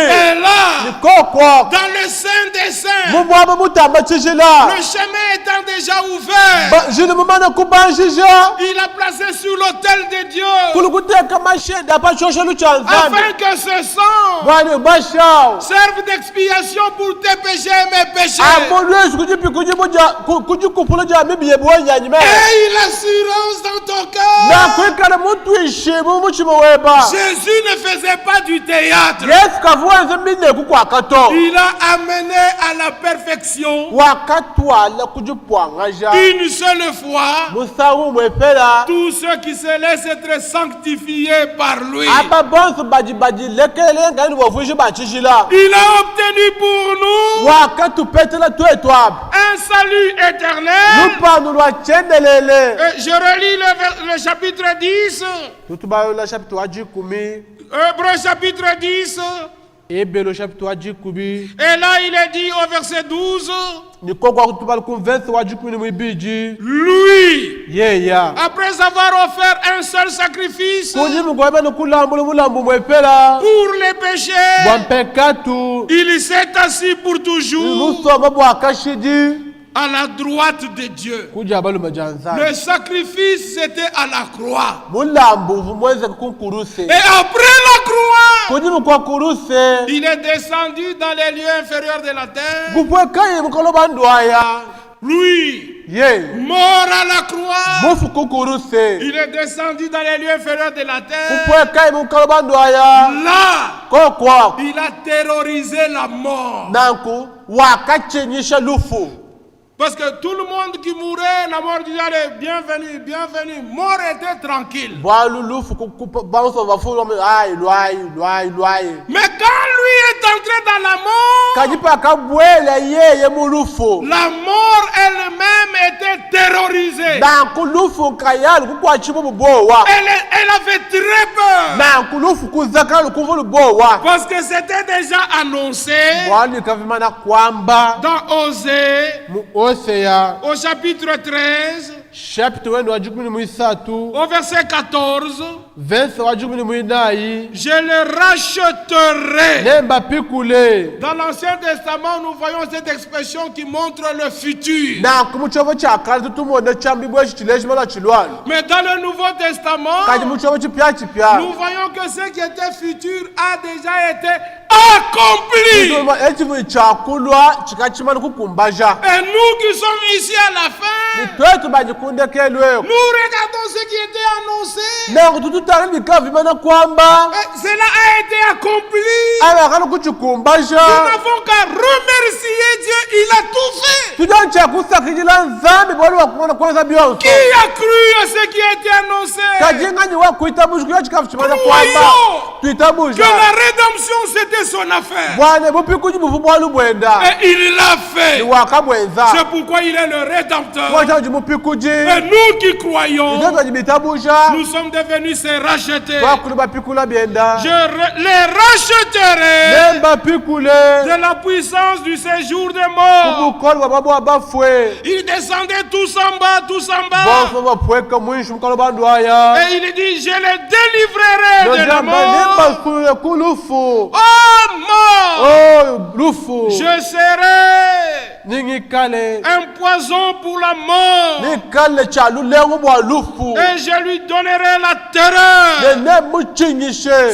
Et là, dans le sein des saints, le chemin étant déjà ouvert, il a placé sur l'autel de Dieu afin que ce sang serve d'expiation pour tes péchés et mes péchés. Et il assurance dans ton cœur. Jésus ne faisait pas du théâtre. Il a amené à la perfection une seule fois tous ceux qui se laissent être sanctifiés par lui. Il a obtenu pour nous un salut éternel. Je relis le chapitre 10. Hébreux chapitre 10. Et là il est dit au verset 12. Lui, après avoir offert un seul sacrifice pour les péchés, il s'est assis pour toujours à la droite de Dieu. Le sacrifice c'était à la croix. Et après la croix, il est descendu dans les lieux inférieurs de la terre. Lui, mort à la croix, il est descendu dans les lieux inférieurs de la terre. Là, il a terrorisé la mort. Parce que tout le monde qui mourait, la mort disait allez, bienvenue, bienvenue. Mort était tranquille. Mais quand lui est entré dans la mort, la mort elle-même était terrorisée. Elle avait très peur. Parce que c'était déjà annoncé dans Osée. Au chapitre 13, au verset 14, je le racheterai. Dans l'Ancien Testament, nous voyons cette expression qui montre le futur. Mais dans le Nouveau Testament, nous voyons que ce qui était futur a déjà été accompli. Et nous qui sommes ici à la fin, nous regardons ce qui était annoncé. Cela a été accompli. Nous n'avons qu'à remercier Dieu, il a tout fait. Qui a cru à ce qui a été annoncé? Croyons que la rédemption c'était son affaire. Et il l'a fait. C'est pourquoi il est le rédempteur. Et nous qui croyons, nous sommes devenus ses rachetés. Je les racheterai de la puissance du séjour des morts. Ils descendaient tous en bas, tous en bas. Et il dit, je les délivrerai de la mort. Oh mort, je serai un poison pour la mort. Et je lui donnerai la terreur.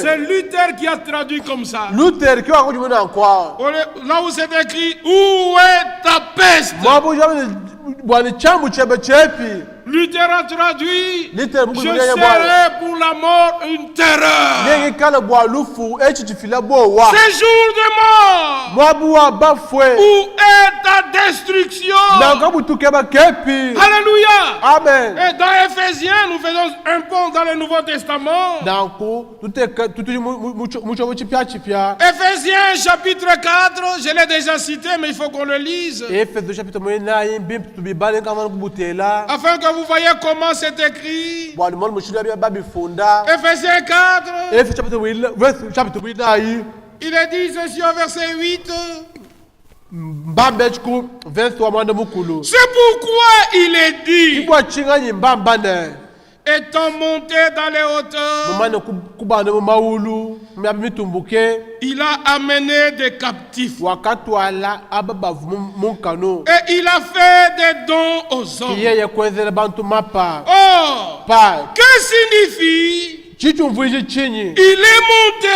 C'est Luther qui a traduit comme ça. Là où c'est écrit, où est ta peste? Luther a traduit, je serai pour la mort une terreur. Séjour de mort. Où est ta destruction? Alléluia. Amen. Et dans Ephésiens, nous faisons un pont dans le Nouveau Testament. Ephésiens chapitre 4, je l'ai déjà cité, mais il faut qu'on le lise. Afin que vous voyez comment c'est écrit. Ephésiens 4. Il est dit ceci au verset 8. C'est pourquoi il est dit, étant monté dans les hauteurs, il a amené des captifs. Et il a fait des dons aux hommes. Oh, que signifie? Il est monté.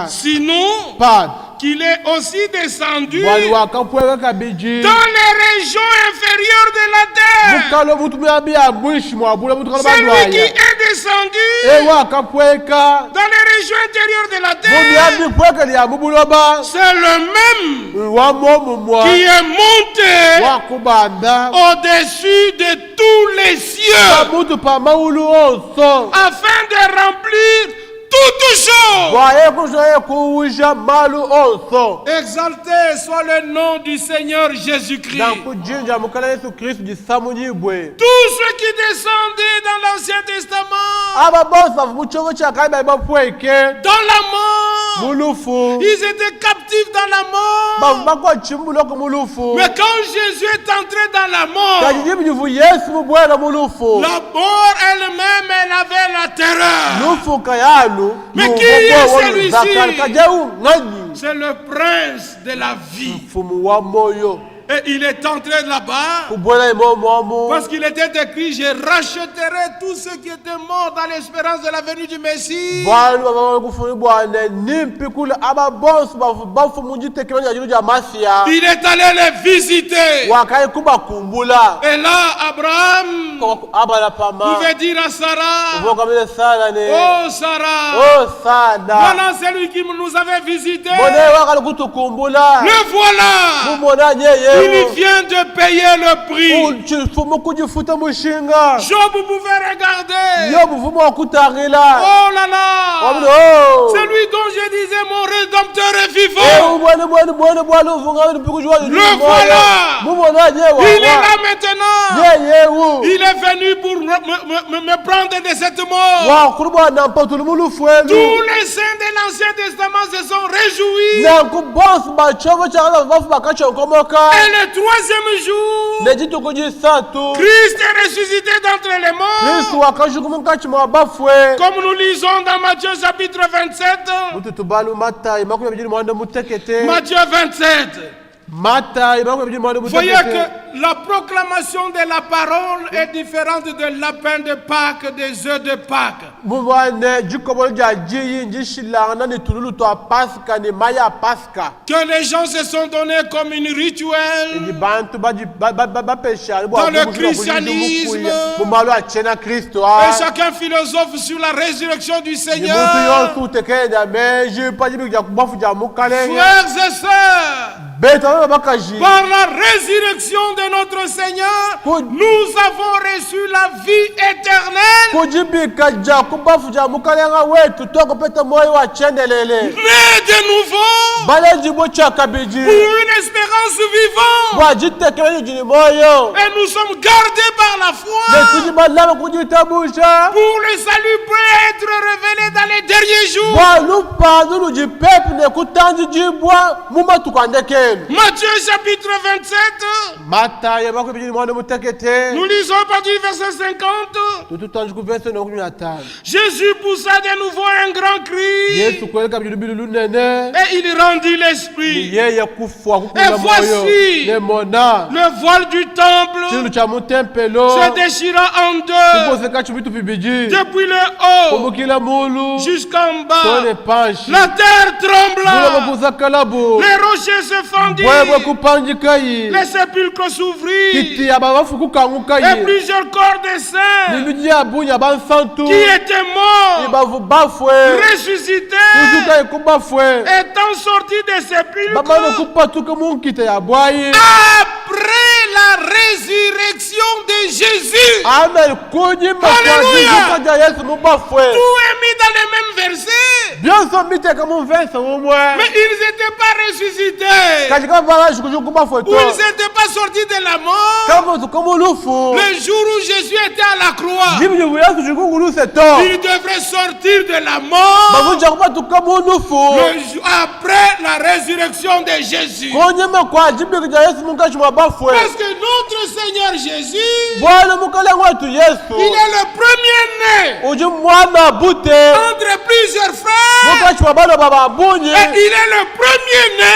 Sinon, qu'il est aussi descendu dans les régions inférieures de la terre. Celui qui est descendu dans les régions intérieures de la terre, c'est le même qui est monté au-dessus de tous les cieux afin de remplir toutes choses. Exalté soit le nom du Seigneur Jésus-Christ. Tous ceux qui descendaient dans l'Ancien Testament, dans la mort, ils étaient captifs dans la mort. Mais quand Jésus est entré dans la mort, la mort elle-même, elle avait la terreur. Mais qui est celui-ci? C'est le prince de la vie. Et il est entré là-bas parce qu'il était écrit, je racheterai tous ceux qui étaient morts dans l'espérance de la venue du Messie. Il est allé les visiter. Et là, Abraham pouvait dire à Sarah, oh Sarah, voilà celui qui nous avait visité. Le voilà. Il vient de payer le prix. Job, vous pouvez regarder. Oh là là. C'est lui dont je disais mon rédempteur est vivant. Le voilà. Il est là maintenant. Il est venu pour me prendre de cette mort. Tous les saints de l'Ancien Testament se sont réjouis. Et le troisième jour, Christ est ressuscité d'entre les morts. Comme nous lisons dans Matthieu chapitre 27. Matthieu 27. Voyez que la proclamation de la parole est différente de lapin de Pâques, des œufs de Pâques. Que les gens se sont donnés comme une rituel dans le christianisme. Et chacun philosophe sur la résurrection du Seigneur. Frères et sœurs, par la résurrection de notre Seigneur, nous avons reçu la vie éternelle. Mais de nouveau, pour une espérance vivante. Et nous sommes gardés par la foi. Pour le salut peut être révélé dans les derniers jours. Matthieu chapitre 27. Nous lisons à partir du verset 50. Jésus poussa de nouveau un grand cri. Et il rendit l'esprit. Et voici le voile du temple se déchira en deux. Depuis le haut jusqu'en bas. La terre trembla. Les rochers se fendirent. Les sépulcres s'ouvrirent. Et plusieurs corps de saints qui étaient morts ressuscités, étant sortis des sépulcres après la résurrection de Jésus. Amen. Alléluia. Tout est mis dans les mêmes versets. Mais ils n'étaient pas ressuscités. Ou ils n'étaient pas sortis de la mort. Le jour où Jésus était à la croix, il devrait sortir de la mort après la résurrection de Jésus. Parce que notre Seigneur Jésus, il est le premier-né entre plusieurs frères. Et il est le premier-né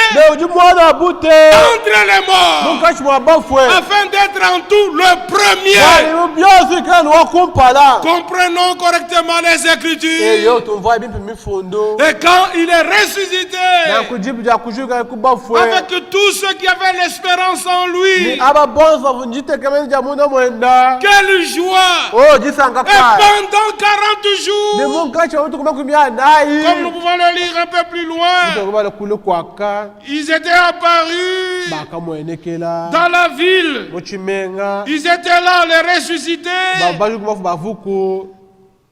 entre les morts, afin d'être en tout le premier. Comprenons correctement les Écritures. Et quand il est ressuscité, avec tous ceux qui avaient l'espérance en lui, quelle joie! Et pendant 40 jours, comme nous pouvons le lire un peu plus loin, ils étaient apparus dans la ville. Ils étaient là, les ressuscités.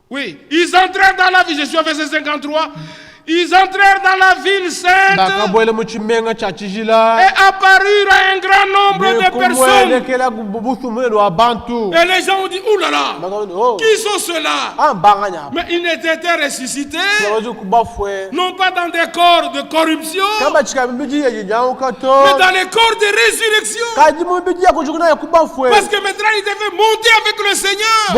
Oui, ils entrèrent dans la ville. Je suis au verset 53. Ils entrèrent dans la ville sainte et apparurent à un grand nombre de personnes. Et les gens ont dit, ouh là là, qui sont ceux-là? Mais ils n'étaient ressuscités, non pas dans des corps de corruption, mais dans les corps de résurrection. Parce que maintenant ils devaient monter avec le Seigneur.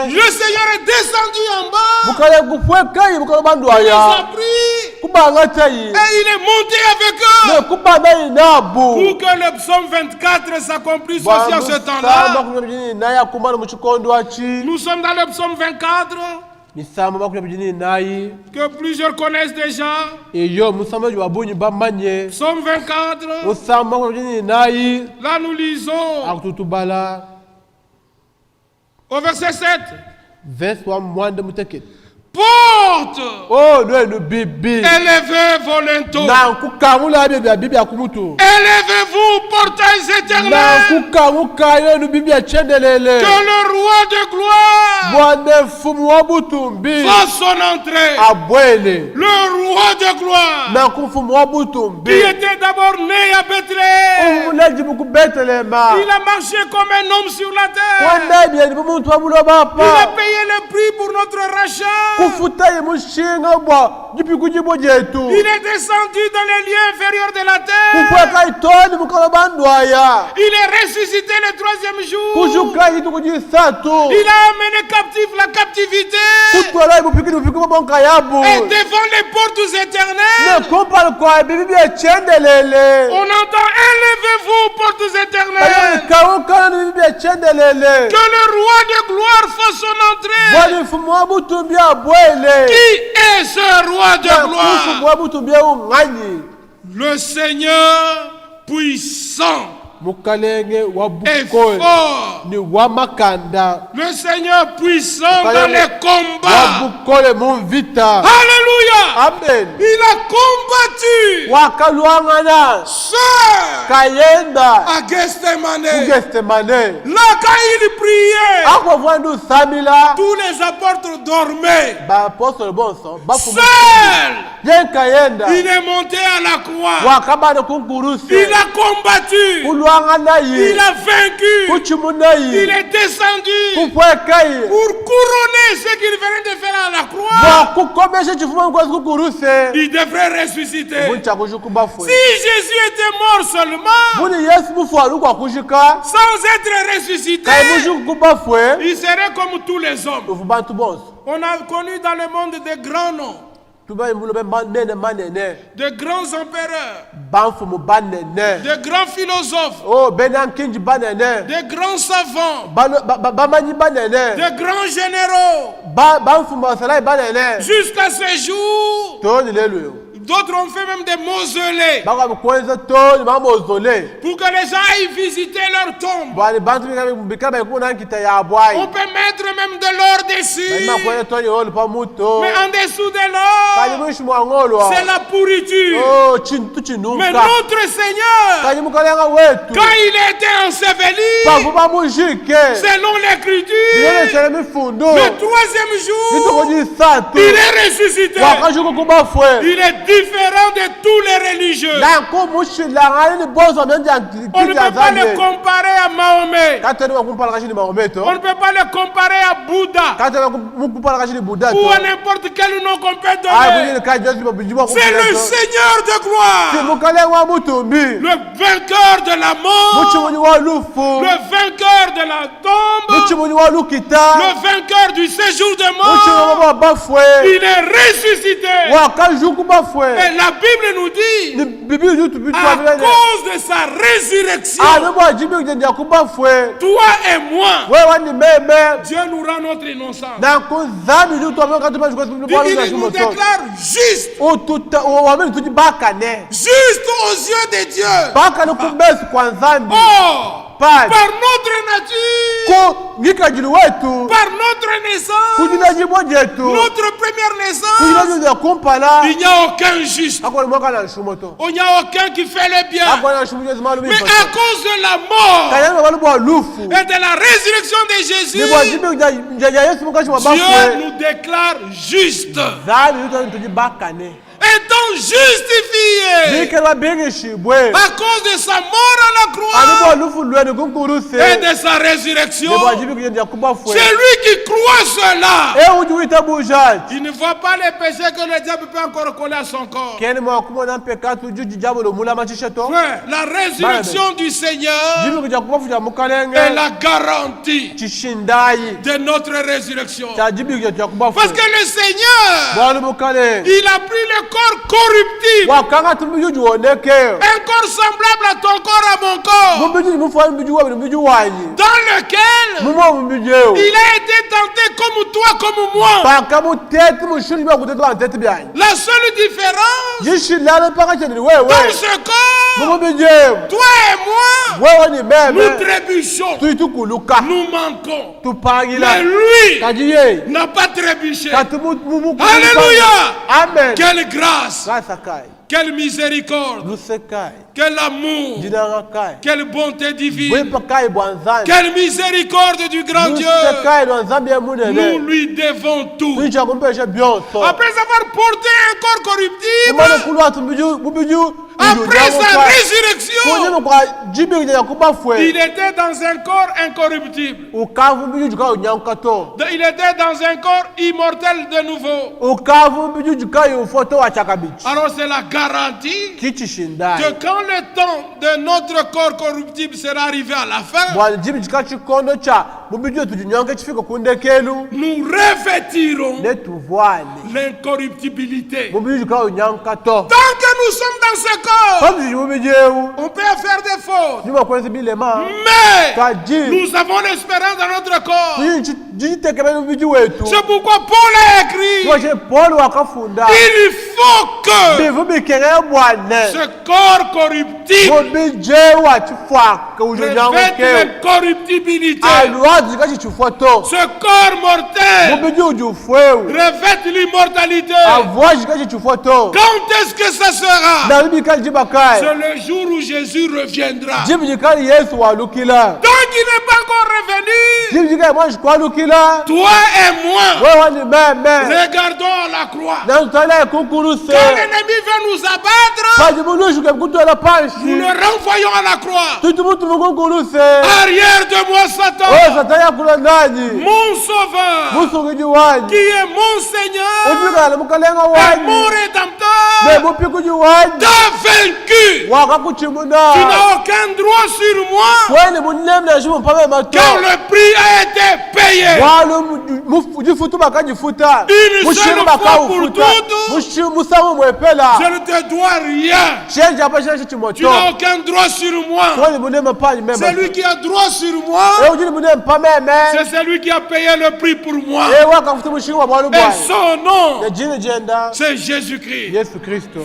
Le Seigneur est descendu en bas. Il les a pris et il est monté avec eux pour que le psaume 24 s'accomplisse aussi à ce temps-là. Nous sommes dans le psaume 24 que plusieurs connaissent déjà. Psaume 24. Là nous lisons au verset 7. Porte, élevez vos linteaux, élevez-vous, portails éternels, que le roi de gloire fasse son entrée. Le roi de gloire, qui était d'abord né à Bethléem, il a marché comme un homme sur la terre. Il a payé le prix pour notre rachat. Il est descendu dans les lieux inférieurs de la terre. Il est ressuscité le troisième jour. Il a amené captif la captivité. Et devant les portes éternelles. On entend élevez-vous portes éternelles. Que le roi de gloire fasse son entrée. Qui est ce roi de gloire? Le Seigneur puissant et fort. Le Seigneur puissant dans les combats. Alléluia. Amen. Il a combattu seul à Gethsemane. Là, quand il priait, tous les apôtres dormaient. Seul, il est monté à la croix. Il a combattu. Il a vaincu. Il est descendu pour couronner ce qu'il venait de faire à la croix. Il devrait ressusciter. Si Jésus était mort seulement, sans être ressuscité, il serait comme tous les hommes. On a connu dans le monde des grands noms, de grands empereurs, de grands philosophes, de grands savants, de grands généraux, jusqu'à ce jour. D'autres ont fait même des mausolées pour que les gens aillent visiter leur tombe. On peut mettre même de l'or dessus, mais en dessous de l'or, c'est la pourriture. Mais notre Seigneur, quand il était enseveli, selon l'Écriture, le troisième jour, il est ressuscité. Il est différent de tous les religieux. On ne peut pas le comparer à Mahomet. On ne peut pas le comparer à Bouddha ou à n'importe quel nom qu'on peut donner. C'est le Seigneur de gloire, le vainqueur de la mort, le vainqueur de la tombe, le vainqueur du séjour de mort. Il est ressuscité. Et la Bible nous dit, à cause de sa résurrection, toi et moi, Dieu nous rend notre innocence. Il nous déclare juste. Juste aux yeux de Dieu. Par notre nature, par notre naissance, notre première naissance, il n'y a aucun juste. Il n'y a aucun qui fait le bien. Mais à cause de la mort et de la résurrection de Jésus, Dieu nous déclare juste. Étant justifié à cause de sa mort à la croix et de sa résurrection. Celui qui croit cela, il ne voit pas les péchés que le diable peut encore coller à son corps. La résurrection du Seigneur est la garantie de notre résurrection. Parce que le Seigneur, il a pris le corps corruptible, un corps semblable à ton corps, à mon corps, dans lequel il a été tenté comme toi, comme moi. La seule différence dans ce corps, toi et moi, nous trébuchons, nous manquons, mais lui n'a pas trébuché. Alléluia. Amen. Quelle grâce, quelle miséricorde, quel amour, quelle bonté divine, quelle miséricorde du grand Dieu. Nous lui devons tout. Après avoir porté un corps corruptible, Après sa résurrection, il était dans un corps incorruptible. Il était dans un corps immortel de nouveau. Alors c'est la garantie que quand le temps de notre corps corruptible sera arrivé à la fin, nous revêtirons l'incorruptibilité. Tant que nous sommes dans ce corps, on peut faire des fautes. Mais nous avons l'espérance dans notre corps. C'est pourquoi Paul a écrit, il faut que ce corps corruptible revête l'incorruptibilité. Ce corps mortel revête l'immortalité. Quand est-ce que ça sera? C'est le jour où Jésus reviendra. Donc il n'est pas encore revenu. Toi et moi, regardons à la croix. Quand l'ennemi veut nous abattre, nous le renvoyons à la croix. Arrière de moi, Satan. Mon sauveur, qui est mon Seigneur et mon Rédempteur, t'a vaincu. Tu n'as aucun droit sur moi, car le prix a été payé. Une seule fois pour toutes, je ne te dois rien. Tu n'as aucun droit sur moi. Celui qui a droit sur moi, c'est celui qui a payé le prix pour moi. Et son nom, c'est Jésus-Christ.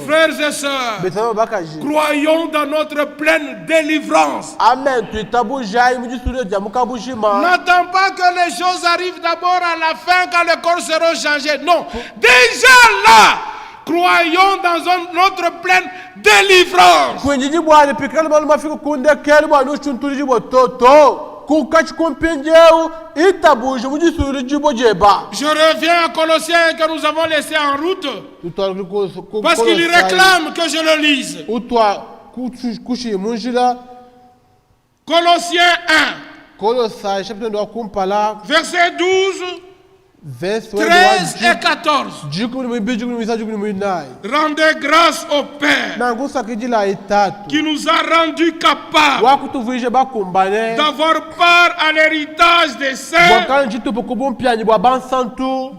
Frères et sœurs, croyons dans notre pleine délivrance. N'attends pas que les choses arrivent d'abord à la fin quand les corps seront changés. Non, déjà là, croyons dans notre pleine délivrance. Je reviens à Colossiens que nous avons laissé en route parce qu'il réclame que je le lise. Colossiens 1, verset 12, 13 et 14. Rendez grâce au Père qui nous a rendus capables d'avoir part à l'héritage des saints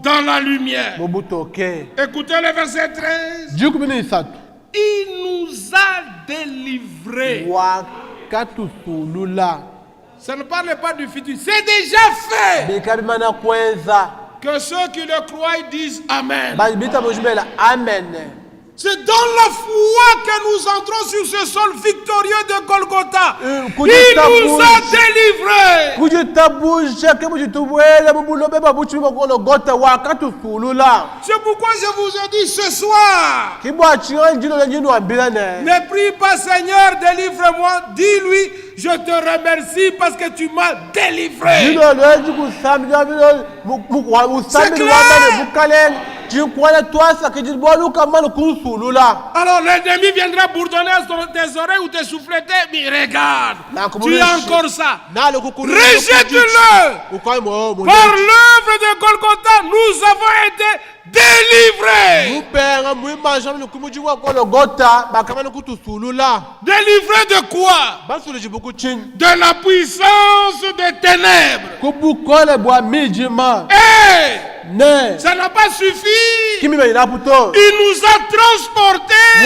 dans la lumière. Écoutez le verset 13. Il nous a délivrés. Ça ne parle pas du futur. C'est déjà fait. Que ceux qui le croient disent Amen. C'est dans la foi que nous entrons sur ce sol victorieux de Golgotha. Il nous a délivrés. C'est pourquoi je vous ai dit ce soir, ne prie pas Seigneur, délivre-moi. Dis-lui, je te remercie parce que tu m'as délivré. C'est clair. Alors l'ennemi viendra bourdonner à tes oreilles ou te souffleter, mais regarde, tu as encore ça. Rejette-le. Par l'œuvre de Golgotha, nous avons été délivrés. Délivrés de quoi? De la puissance des ténèbres. Ça n'a pas suffi. Il nous a transportés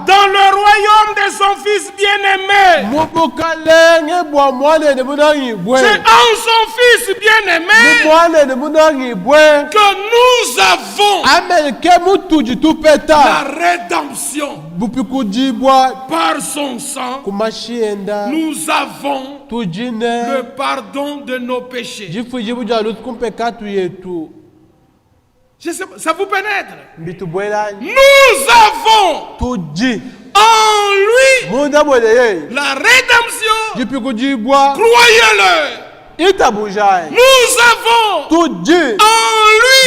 dans le royaume de son Fils bien-aimé. C'est en son Fils bien-aimé que nous avons la rédemption. Par son sang, nous avons le pardon de nos péchés. Ça vous pénètre? Nous avons en lui la rédemption. Croyez-le. Nous avons en lui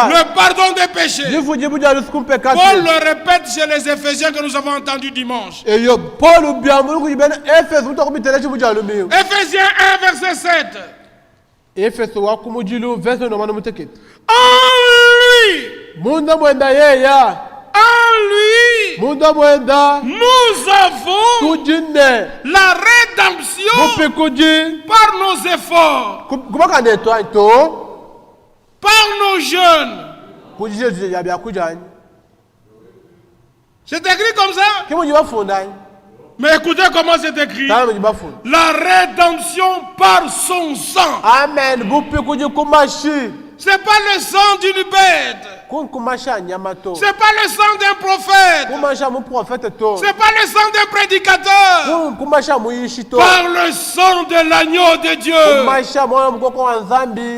le pardon des péchés. Paul le répète chez les Éphésiens que nous avons entendu dimanche. Éphésiens 1 verset 7. En lui, nous avons la rédemption par nos efforts, par nos jeûnes. C'est écrit comme ça. Mais écoutez comment c'est écrit. La rédemption par son sang. Amen. C'est pas le sang d'une bête. C'est pas le sang d'un prophète. C'est pas le sang d'un prédicateur. Par le sang de l'agneau de Dieu.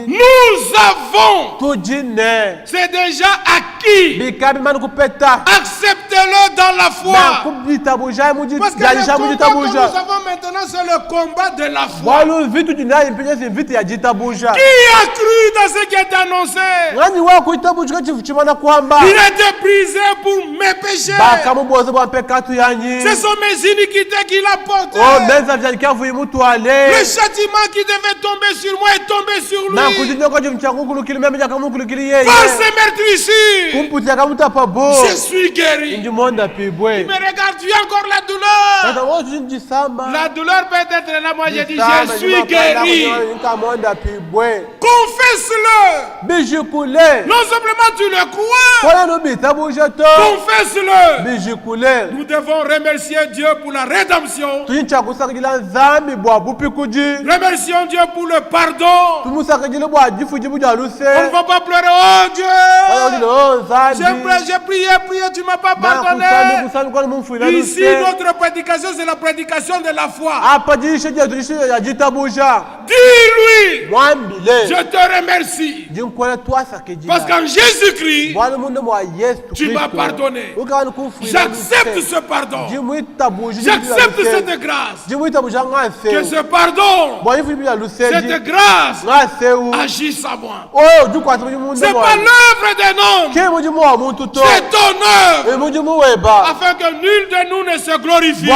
Nous avons. C'est déjà acquis. Acceptez-le dans la foi. Parce que le combat que nous avons maintenant, c'est le combat de la foi. Qui a cru dans ce qui est annoncé? Il a été brisé pour mes péchés. Ce sont mes iniquités qu'il a portées. Le châtiment qui devait tomber sur moi est tombé sur lui. Par ces meurtrissures, je suis guéri. Il me regarde, tu as encore la douleur. La douleur peut être là. Moi j'ai dit, je suis guéri. Confesse-le. Non simplement tu le crois. Confesse-le. Nous devons remercier Dieu pour la rédemption. Remercions Dieu pour le pardon. On ne va pas pleurer. Oh Dieu, j'ai prié, tu ne m'as pas pardonné. Ici, notre prédication, c'est la prédication de la foi. Dis-lui, je te remercie. Parce qu'en Jésus-Christ, tu m'as pardonné. J'accepte ce pardon. J'accepte cette grâce. Que ce pardon, cette grâce agisse à moi. Ce n'est pas l'œuvre d'un homme. C'est ton œuvre. Afin que nul de nous ne se glorifie. Et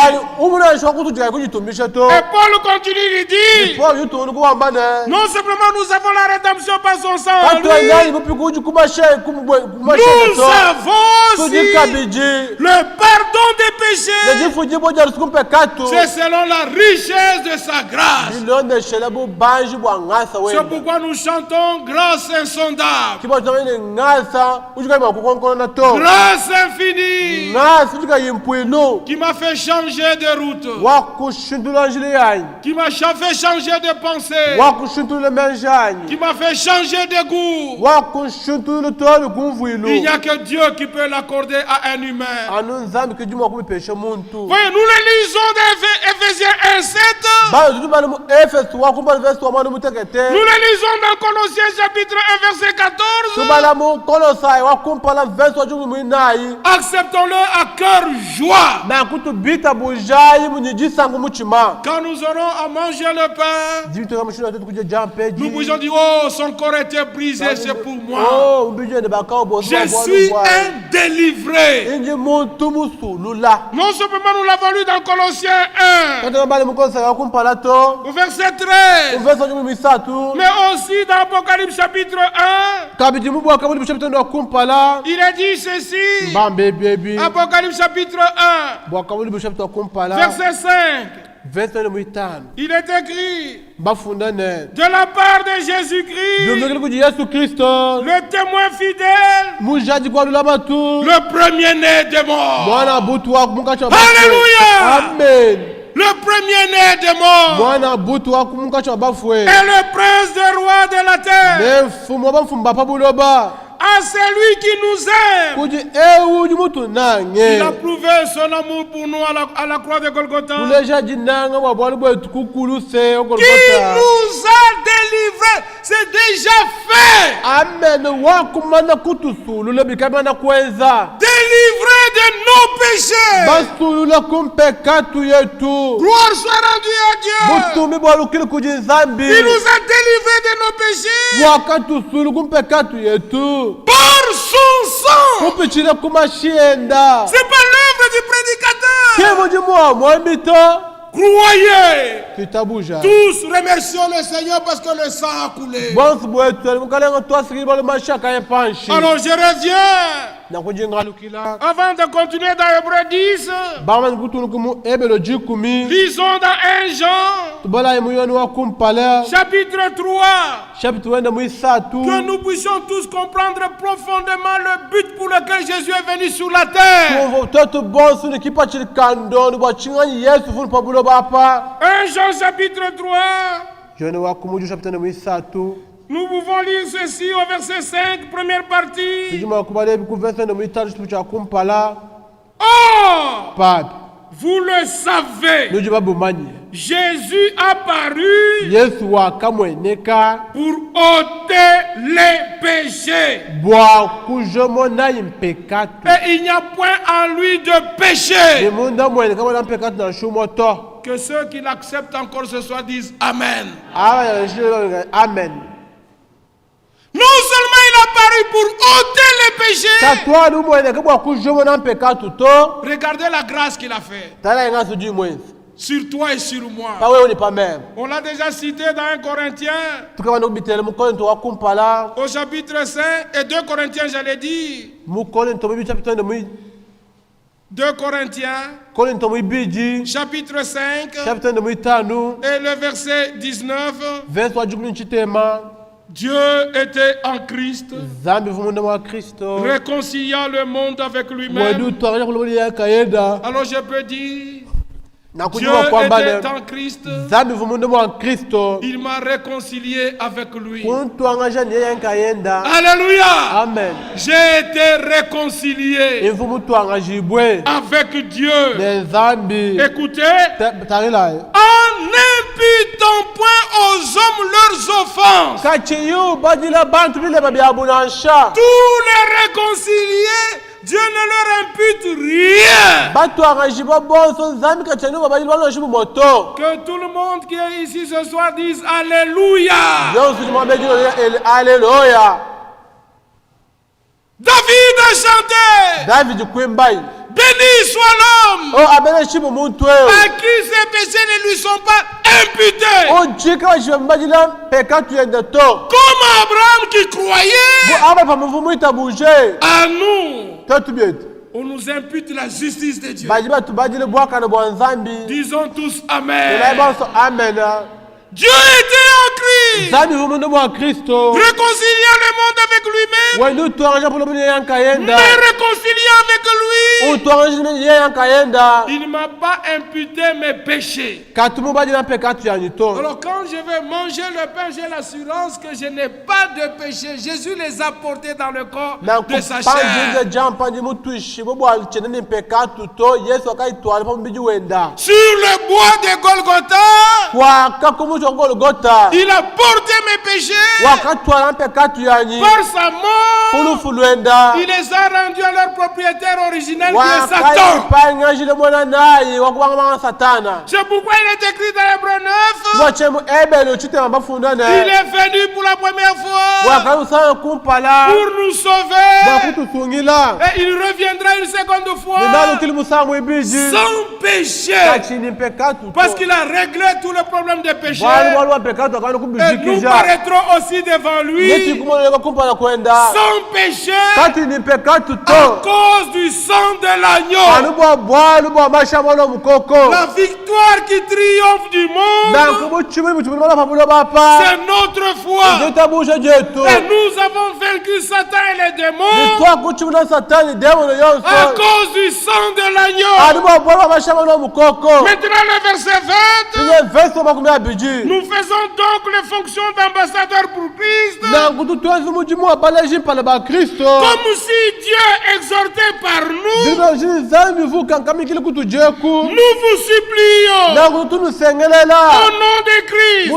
Paul continue, il dit, non simplement nous avons la rédemption par son sang en lui, nous avons aussi le pardon des péchés. C'est selon la richesse de sa grâce. C'est pourquoi nous chantons grâce insondable, grâce infinie, qui m'a fait changer de route, qui m'a fait changer de pensée, qui m'a fait changer de goût. Il n'y a que Dieu qui peut l'accorder à un humain. Voyez, nous le lisons d'Éphésiens 1:7. Nous le lisons dans Colossiens chapitre 1 verset 14. Acceptons-le à cœur joie. Quand nous aurons à manger le pain, nous pouvons dire, oh, son corps était brisé, c'est pour moi. Je suis un délivré. Non simplement nous l'avons lu dans Colossiens 1, au verset 13, mais aussi dans Apocalypse chapitre 1, il a dit ceci. Apocalypse chapitre 1, verset 5. Il est écrit, de la part de Jésus-Christ, le témoin fidèle, le premier-né des morts. Alléluia. Amen. Le premier-né des morts et le prince des rois de la terre, à celui qui nous aime. Il a prouvé son amour pour nous à la croix de Golgotha. Qui nous a délivrés. C'est déjà fait. Amen. Délivré de nos péchés. Gloire soit rendue à Dieu. Il nous a délivrés de nos péchés par son sang. C'est pas l'œuvre du prédicateur. Croyez. Tous remercions le Seigneur parce que le sang a coulé. Alors je reviens. Avant de continuer dans Hébreu 10, lisons dans 1 Jean, chapitre 3, que nous puissions tous comprendre profondément le but pour lequel Jésus est venu sur la terre. 1 Jean chapitre 3, nous pouvons lire ceci au verset 5, première partie. Or, vous le savez, Jésus apparu pour ôter les péchés. Et il n'y a point en lui de péché. Que ceux qui l'acceptent encore ce soir disent Amen. Amen. Non seulement il a apparu pour ôter les péchés. Regardez la grâce qu'il a fait sur toi et sur moi. On l'a déjà cité dans 1 Corinthiens au chapitre 5 et 2 Corinthiens, j'allais dire. 2 Corinthiens chapitre 5 et le verset 19. Dieu était en Christ, réconciliant le monde avec lui-même. Alors je peux dire, Dieu était en Christ, il m'a réconcilié avec lui. Alléluia. Amen. J'ai été réconcilié avec Dieu. Écoutez, en n'imputant point aux hommes leurs offenses. Tous les réconciliés, Dieu ne leur impute rien. Que tout le monde qui est ici ce soir dise Alléluia. David a chanté. Béni soit l'homme à qui ces péchés ne lui sont pas imputés. Comme Abraham qui croyait, à nous, on nous impute la justice de Dieu. Disons tous Amen. Dieu était en Christ, réconciliant le monde avec lui-même, mais réconciliant avec lui, il ne m'a pas imputé mes péchés. Alors quand je vais manger le pain, j'ai l'assurance que je n'ai pas de péché. Jésus les a portés dans le corps de sa chair. Sur le bois de Golgotha, il a porté mes péchés. Par sa mort, il les a rendus à leur propriétaire originel qui est Satan. C'est pourquoi il est écrit dans Hébreu 9, il est venu pour la première fois pour nous sauver, et il reviendra une seconde fois sans péché, parce qu'il a réglé tout le problème des péchés. Et nous paraîtrons aussi devant lui sans péché à cause du sang de l'agneau. La victoire qui triomphe du monde, c'est notre foi. Et nous avons vaincu Satan et les démons à cause du sang de l'agneau. Maintenant le verset 20. Nous faisons donc les fonctions d'ambassadeurs pour Christ, comme si Dieu exhortait par nous vous supplions au nom de Christ,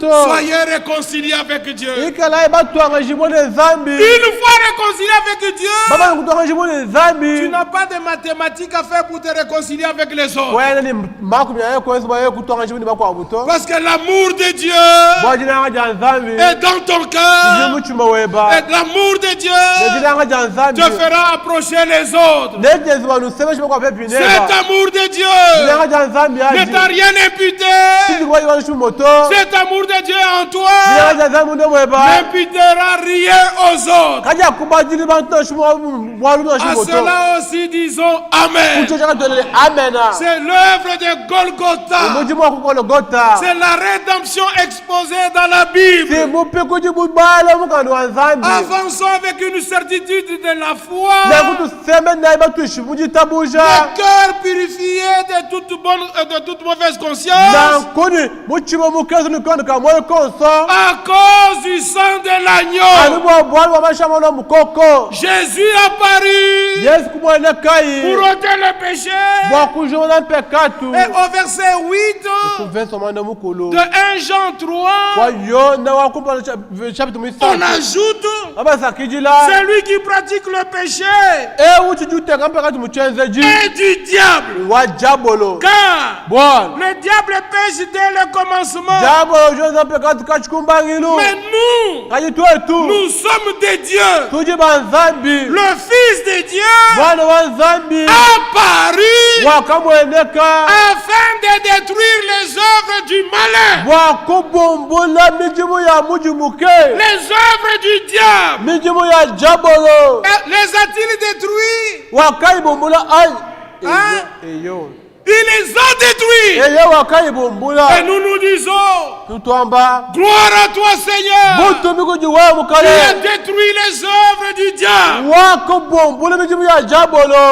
soyez réconciliés avec Dieu. Une fois réconcilié avec Dieu, tu n'as pas de mathématiques à faire pour te réconcilier avec les autres. Parce que l'amour de Dieu est dans ton cœur. Et l'amour de Dieu te fera approcher les autres. Cet amour de Dieu ne t'a rien imputé. Cet amour de Dieu en toi n'imputera rien aux autres. À cela aussi disons Amen. C'est l'œuvre de Golgotha. C'est la rédemption exposée dans la Bible. Avançons avec une certitude de la foi. Le cœur purifié de toute mauvaise conscience. À cause du sang de l'agneau. Jésus apparut pour ôter le péché. Et au verset 8 de 1 Jean 3, on ajoute celui qui pratique le péché est du diable. Car le diable pêche dès le commencement. Mais nous sommes des dieux. Le Fils de Dieu apparu afin de détruire les œuvres du malin. Les œuvres du diable. Les a-t-il détruits? Il les a détruits. Et nous disons gloire à toi Seigneur. Tu as détruit les œuvres du diable.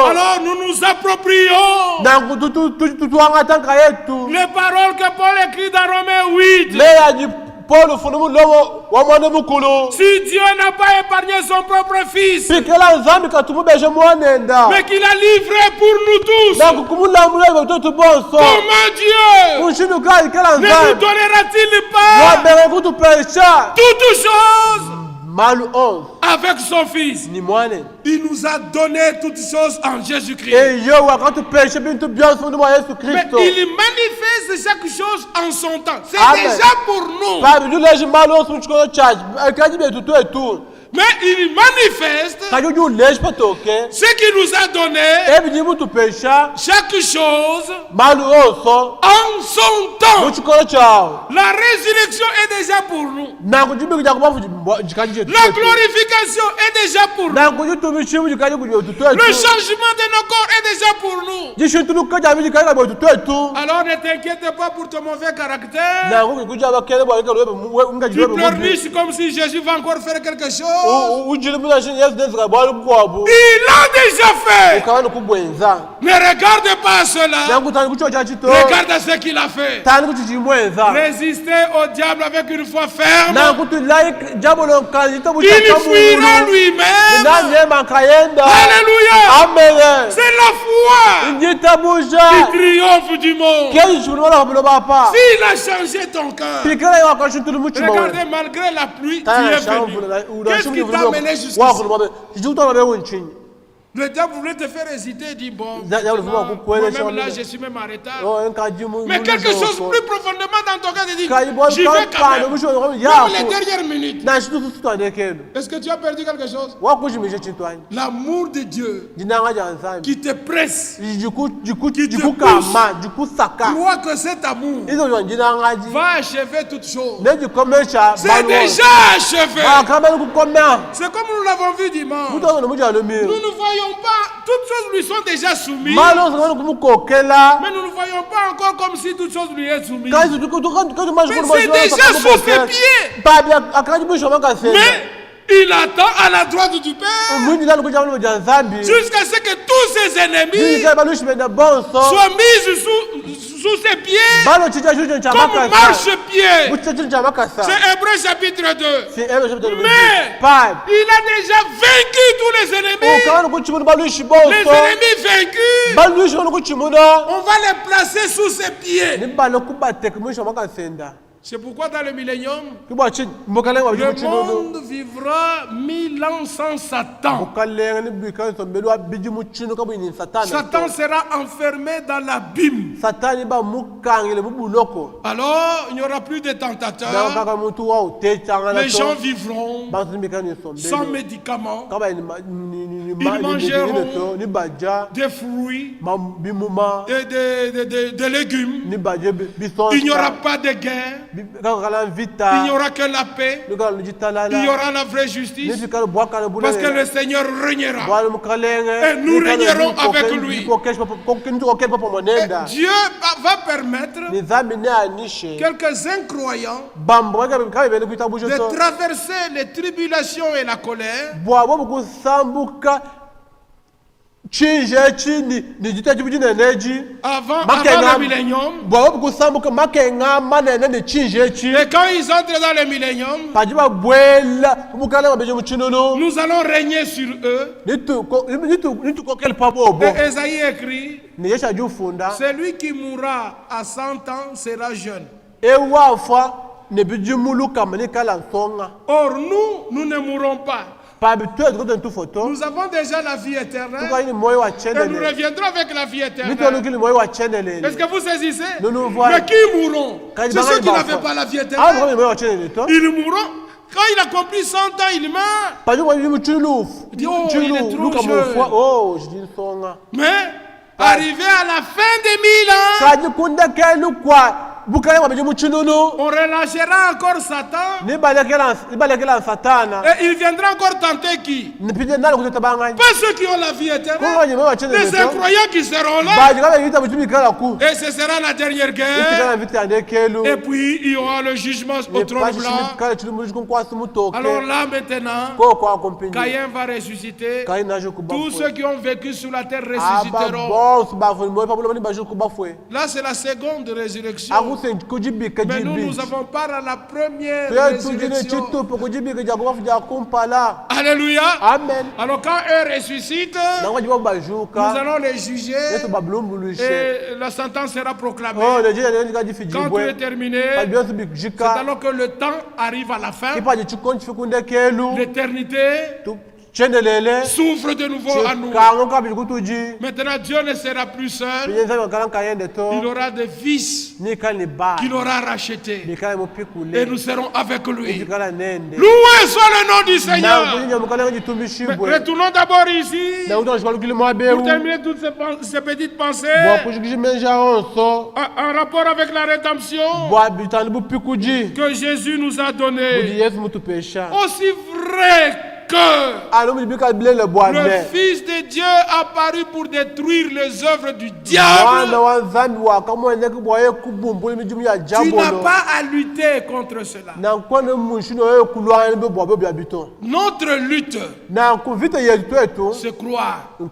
Alors nous nous approprions les paroles que Paul écrit dans Romains 8. Si Dieu n'a pas épargné son propre fils, mais qu'il a livré pour nous tous, comment Dieu ne nous donnera-t-il pas toutes choses avec son fils? Il nous a donné toutes choses en Jésus-Christ. Mais il manifeste chaque chose en son temps. C'est déjà pour nous. Mais il manifeste ce qu'il nous a donné, chaque chose en son temps. La résurrection est déjà pour nous. La glorification est déjà pour nous. Le changement de nos corps est déjà pour nous. Alors ne t'inquiète pas pour ton mauvais caractère. Tu pleurniches comme si Jésus va encore faire quelque chose. Il l'a déjà fait. Ne regarde pas à cela. Regarde à ce qu'il a fait. Résister au diable avec une foi ferme. Il fuira lui-même. Alléluia. C'est la foi qui triomphe du monde. S'il a changé ton cœur, regardez, malgré la pluie, tu es venu. Qu'est-ce qui t'a amené jusqu'ici? Le diable voulait te faire hésiter et dire bon, moi-même là je suis même en retard. Mais quelque chose plus profondément dans ton cœur te dit, j'y vais quand même. Même les dernières minutes. Est-ce que tu as perdu quelque chose? L'amour de Dieu qui te presse, qui te pousse, crois que cet amour va achever toutes choses. C'est déjà achevé. C'est comme nous l'avons vu dimanche. Nous ne voyons pas, toutes choses lui sont déjà soumises. Mais nous ne voyons pas encore comme si toutes choses lui sont soumises. Mais c'est déjà sous ses pieds. Mais il attend à la droite du Père jusqu'à ce que tous ses ennemis soient mis sous ses pieds comme marche-pied. C'est Hébreux chapitre 2. Mais il a déjà vaincu tous les ennemis. Les ennemis vaincus, on va les placer sous ses pieds. C'est pourquoi dans le millénium, le monde vivra 1000 ans sans Satan. Satan sera enfermé dans l'abîme. Alors, il n'y aura plus de tentateurs. Les gens vivront sans médicaments. Ils mangeront des fruits, des légumes. Il n'y aura pas de guerre. Il n'y aura que la paix. Il y aura la vraie justice. Parce que le Seigneur régnera. Et nous régnerons avec lui. Et Dieu va permettre quelques incroyants de traverser les tribulations et la colère avant le millénium. Et quand ils entrent dans le millénium, nous allons régner sur eux. Et Esaïe écrit, celui qui mourra à 100 ans sera jeune. Or nous ne mourrons pas. Nous avons déjà la vie éternelle et nous reviendrons avec la vie éternelle. Est-ce que vous saisissez? Mais qui mourront? C'est ceux qui n'avaient pas la vie éternelle. Ils mourront. Quand il accomplit 100 ans, il meurt. Il dit, oh, il est trop jeune. Mais arrivé à la fin des 1000 ans, on relâchera encore Satan. Et il viendra encore tenter qui? Pas ceux qui ont la vie éternelle. Les incroyants qui seront là. Et ce sera la dernière guerre. Et puis il y aura le jugement au trône blanc. Alors là maintenant, Caïn va ressusciter. Tous ceux qui ont vécu sur la terre ressusciteront. Là c'est la seconde résurrection. Mais nous avons part à la première résurrection. Alléluia. Amen. Alors quand eux ressuscitent, nous allons les juger et la sentence sera proclamée. Quand tout est terminé, c'est alors que le temps arrive à la fin. L'éternité souffre de nouveau à nous. Maintenant, Dieu ne sera plus seul. Il aura des fils qu'il aura rachetés. Et nous serons avec lui. Loué soit le nom du Seigneur. Retournons d'abord ici pour terminer toutes ces petites pensées en rapport avec la rédemption que Jésus nous a donnée. Aussi vrai que le Fils de Dieu apparu pour détruire les œuvres du diable, tu n'as pas à lutter contre cela. Notre lutte, c'est croire que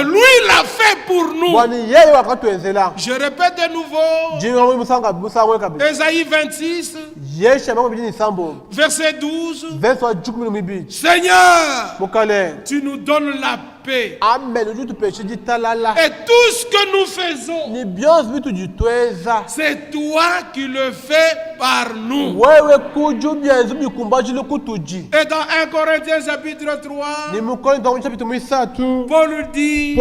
lui l'a fait pour nous. Je répète de nouveau, Esaïe 26, verset 12. Seigneur, tu nous donnes la paix. Amen. Et tout ce que nous faisons, c'est toi qui le fais par nous. Et dans 1 Corinthiens chapitre 3, Paul dit,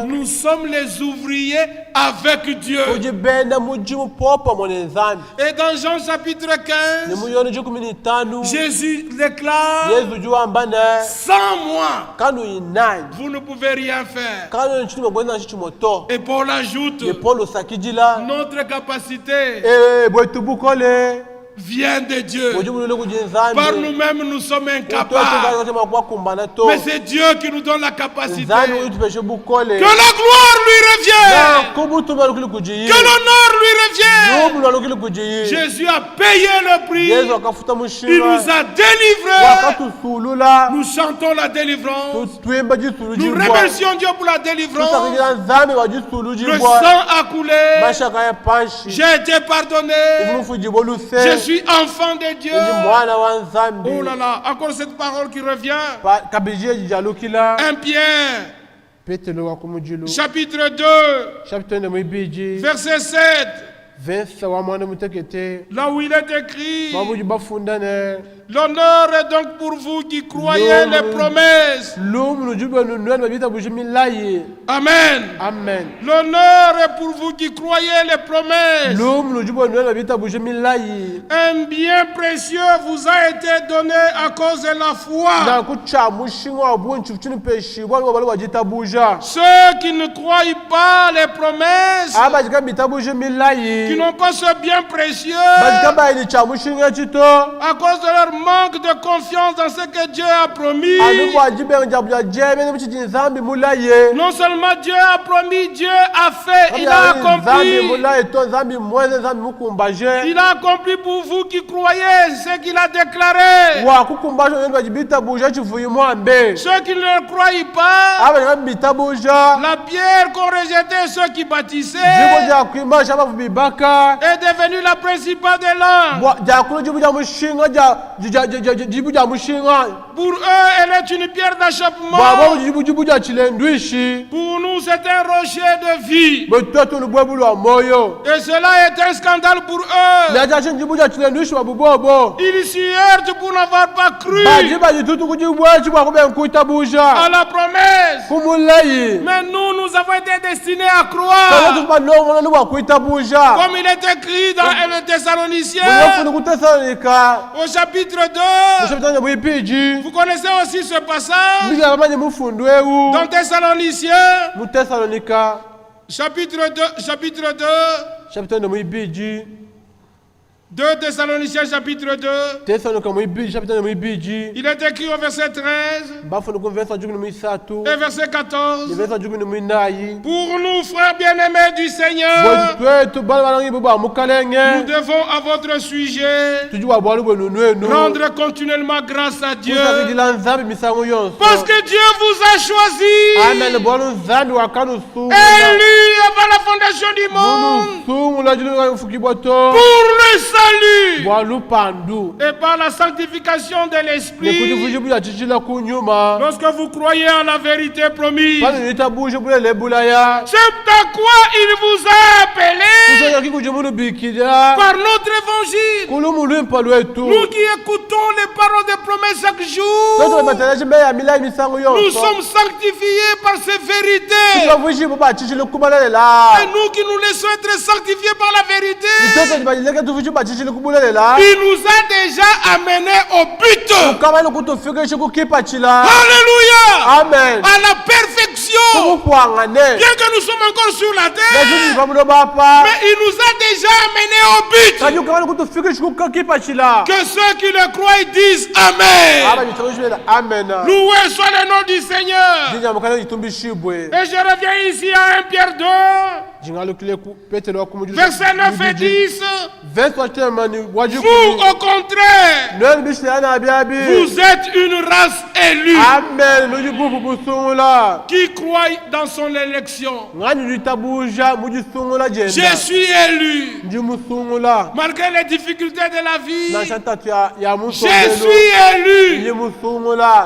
nous sommes les ouvriers avec Dieu. Et dans Jean chapitre 15, Jésus déclare, sans moi, vous ne pouvez rien faire. Et Paul ajoute, notre capacité vient de Dieu. Par nous-mêmes, nous sommes incapables. Mais c'est Dieu qui nous donne la capacité. Que la gloire lui revienne. Que l'honneur lui revienne. Jésus a payé le prix. Il nous a délivrés. Nous chantons la délivrance. Nous remercions Dieu pour la délivrance. Le sang a coulé. J'ai été pardonné. Je suis enfant de Dieu. Oh là là, encore cette parole qui revient. 1 Pierre, chapitre 2, verset 7. Là où il est écrit, l'honneur est donc pour vous qui croyez les promesses. Amen. Amen. L'honneur est pour vous qui croyez les promesses. Un bien précieux vous a été donné à cause de la foi. Ceux qui ne croient pas les promesses, qui n'ont pas ce bien précieux, à cause de leur manque de confiance dans ce que Dieu a promis. Non seulement Dieu a promis, Dieu a fait, il a accompli. Il a accompli pour vous qui croyez ce qu'il a déclaré. Ceux qui ne le croient pas, la pierre qu'ont rejetée ceux qui bâtissaient est devenue la principale des langues. Pour eux, elle est une pierre d'achoppement. Pour nous, c'est un rocher de vie. Et cela est un scandale pour eux. Ils s'y heurtent pour n'avoir pas cru à la promesse. Mais nous avons été destinés à croire. Comme il est écrit dans 1 Thessaloniciens, au chapitre 2, vous connaissez aussi ce passage dans Thessaloniciens, chapitre 2, 2 Thessaloniciens chapitre 2. Il est écrit au verset 13 et verset 14. Pour nous, frères bien-aimés du Seigneur, nous devons à votre sujet rendre continuellement grâce à Dieu, parce que Dieu vous a choisi, élu avant la fondation du monde, pour le salut et par la sanctification de l'Esprit. Lorsque vous croyez en la vérité promise, c'est à quoi il vous a appelé par notre évangile. Nous qui écoutons les paroles de promesses chaque jour, nous sommes sanctifiés par ces vérités. Et nous qui nous laissons être sanctifiés par la vérité, il nous a déjà amenés au but. Alléluia. Amen. À la perfection. Bien que nous sommes encore sur la terre, mais il nous a déjà amenés au but. Que ceux qui le croient disent Amen. Loué soit le nom du Seigneur. Et je reviens ici à 1 Pierre 2, verset 9 et 10. Vous, au contraire, vous êtes une race élue qui croit dans son élection. Je suis élu. Malgré les difficultés de la vie, je suis élu.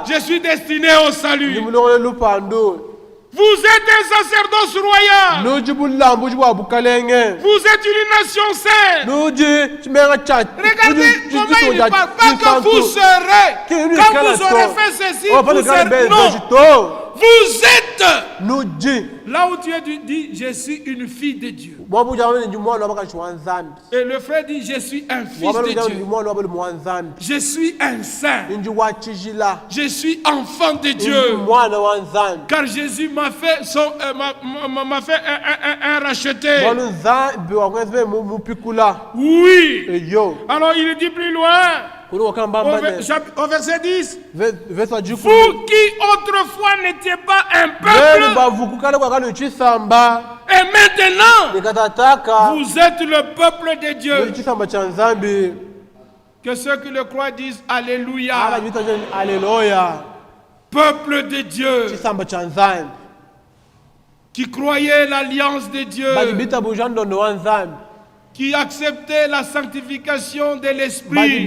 Je suis destiné au salut. Vous êtes un sacerdoce royal. Vous êtes une nation sainte. Regardez comment il parle. Pas que vous serez. Quand vous aurez fait ceci, vous serez. Non. Vous êtes nous dit, là où Dieu dit, je suis une fille de Dieu. Et le frère dit, je suis un fils de Dieu. Je suis un saint. Je suis enfant de Dieu. Car Jésus m'a fait, un racheté. Oui. Alors il dit plus loin. Au verset 10, vous qui autrefois n'étiez pas un peuple, et maintenant, vous êtes le peuple de Dieu. Que ceux qui le croient disent Alléluia. Peuple de Dieu, qui croyait l'alliance de Dieu, qui acceptait la sanctification de l'Esprit.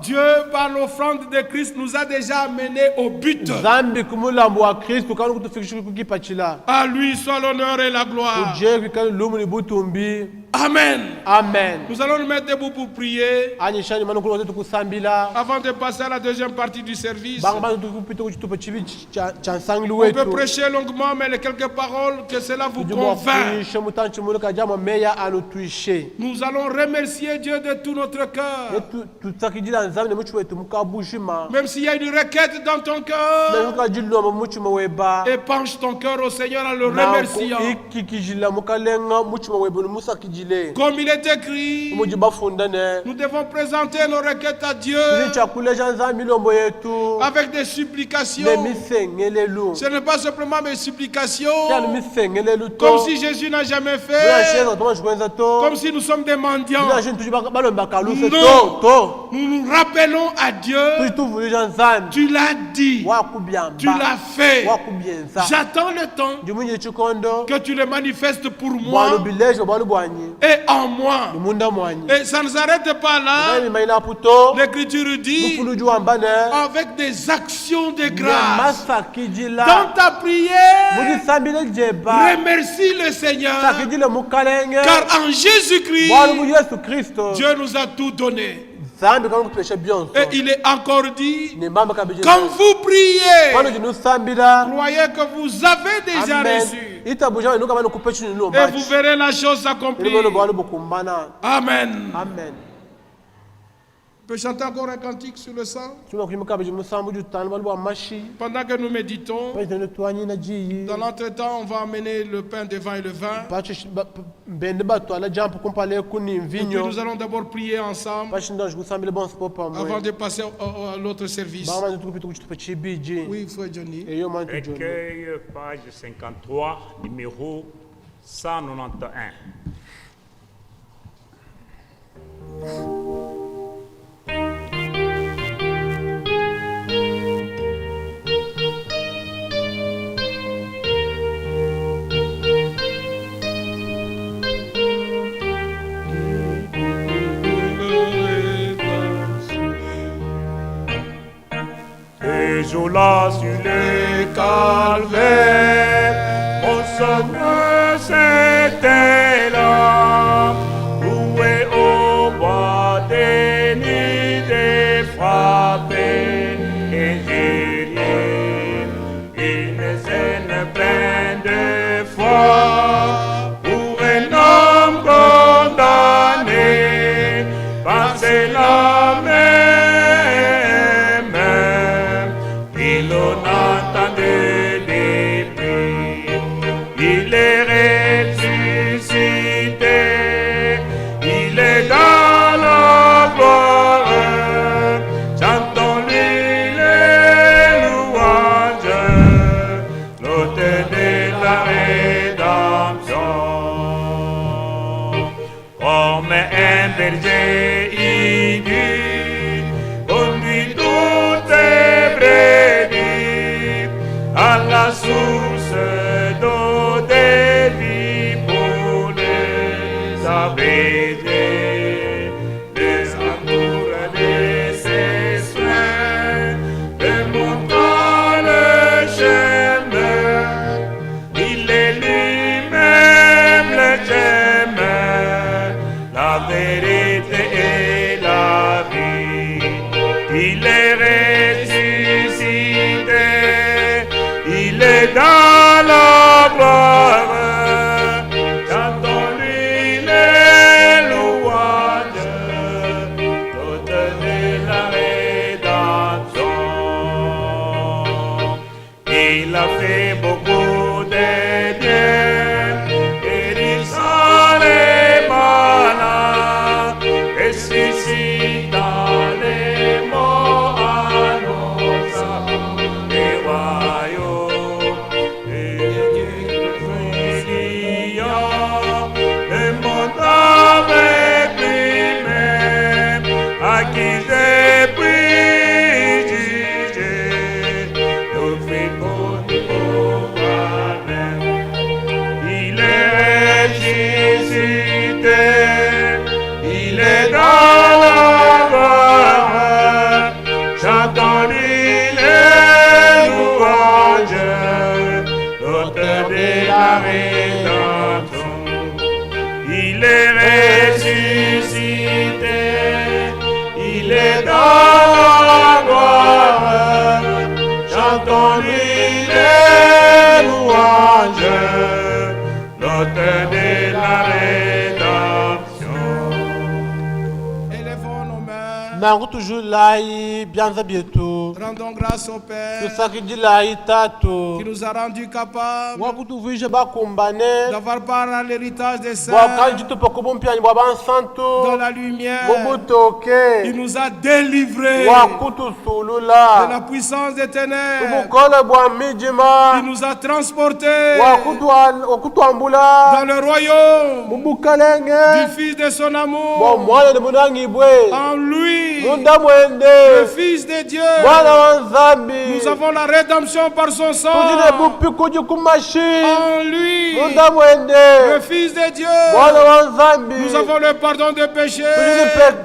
Dieu, par l'offrande de Christ, nous a déjà amenés au but. À lui soit l'honneur et la gloire. Amen. Amen. Nous allons nous mettre debout pour prier avant de passer à la deuxième partie du service. On peut prêcher longuement, mais les quelques paroles, que cela vous convainc. Nous allons remercier Dieu de tout notre cœur. Même s'il y a une requête dans ton cœur, épanche ton cœur au Seigneur en le remerciant. Comme il est écrit, nous devons présenter nos requêtes à Dieu avec des supplications. Ce n'est pas simplement mes supplications, comme si Jésus n'a jamais fait, comme si nous sommes des mendiants. Non, nous nous rappelons à Dieu. Tu l'as dit, tu l'as fait. J'attends le temps que tu le manifestes pour moi et en moi. Et ça ne s'arrête pas là. L'Écriture dit avec des actions de grâce. Dans ta prière, remercie le Seigneur, car en Jésus-Christ, Dieu nous a tout donné. Et il est encore dit, quand vous priez, croyez que vous avez déjà reçu. Et vous verrez la chose s'accomplir. Amen. Amen. On peut chanter encore un cantique sur le sang pendant que nous méditons. Dans l'entretemps, on va amener le pain devant et le vin. Et puis nous allons d'abord prier ensemble avant de passer à l'autre service. Oui, frère Johnny. Recueil, page 53, numéro 191. Et jour-là sur le calvaire, mon sauveur c'était là, loué au bois des nids des frappés et géré une scène pleine de foi pour un homme condamné par ses lames. On entend des prix, il est ressuscité, il est dans la gloire, chantons-lui les louanges, l'autel de la rédemption. Comme un berger aigu, conduit toutes ses brebis à la source d'eau de vie pour les apaiser, les amours de ses soins, de montrant le chemin. Il est lui-même le chemin, la vérité et la vie. Il est ressuscité, Il a fait beaucoup de bien, guérissant les malades, ressuscitant les morts, annonçant les royaumes et le monde avec lui-même, à qui j'ai pris juger, nous faisons pour nous-mêmes. Il est ressuscité, il est dans la gloire, chantons-lui les louanges, l'auteur de la rédemption. Il est ressuscité, il est dans la gloire, chantons-lui les louanges, l'auteur de la rédemption. Élevons nos mains. nangu toujours lai bianza bietu Rendons grâce au Père tusakiji lai tatu qui nous a rendus capables wakutuvije bakumbane d'avoir part à l'héritage des saints bwakanji tupoko bumpianyi bwa dans bansantu la lumière. bubutoke Il nous a délivrés de wakutusulula la puissance des ténèbres. ubukole bwa mijima Il nous a transportés wakutwambula dans le royaume mubukalenge du Fils de son amour. bomwana nemunangibwe En lui, munda le mwende Fils de Dieu, mwana wa nzambi nous avons la rédemption par son sang. kujine bupi kuji kumashi En lui, munda mwende le Fils de Dieu, mwana wa nzambi nous avons le pardon des péchés.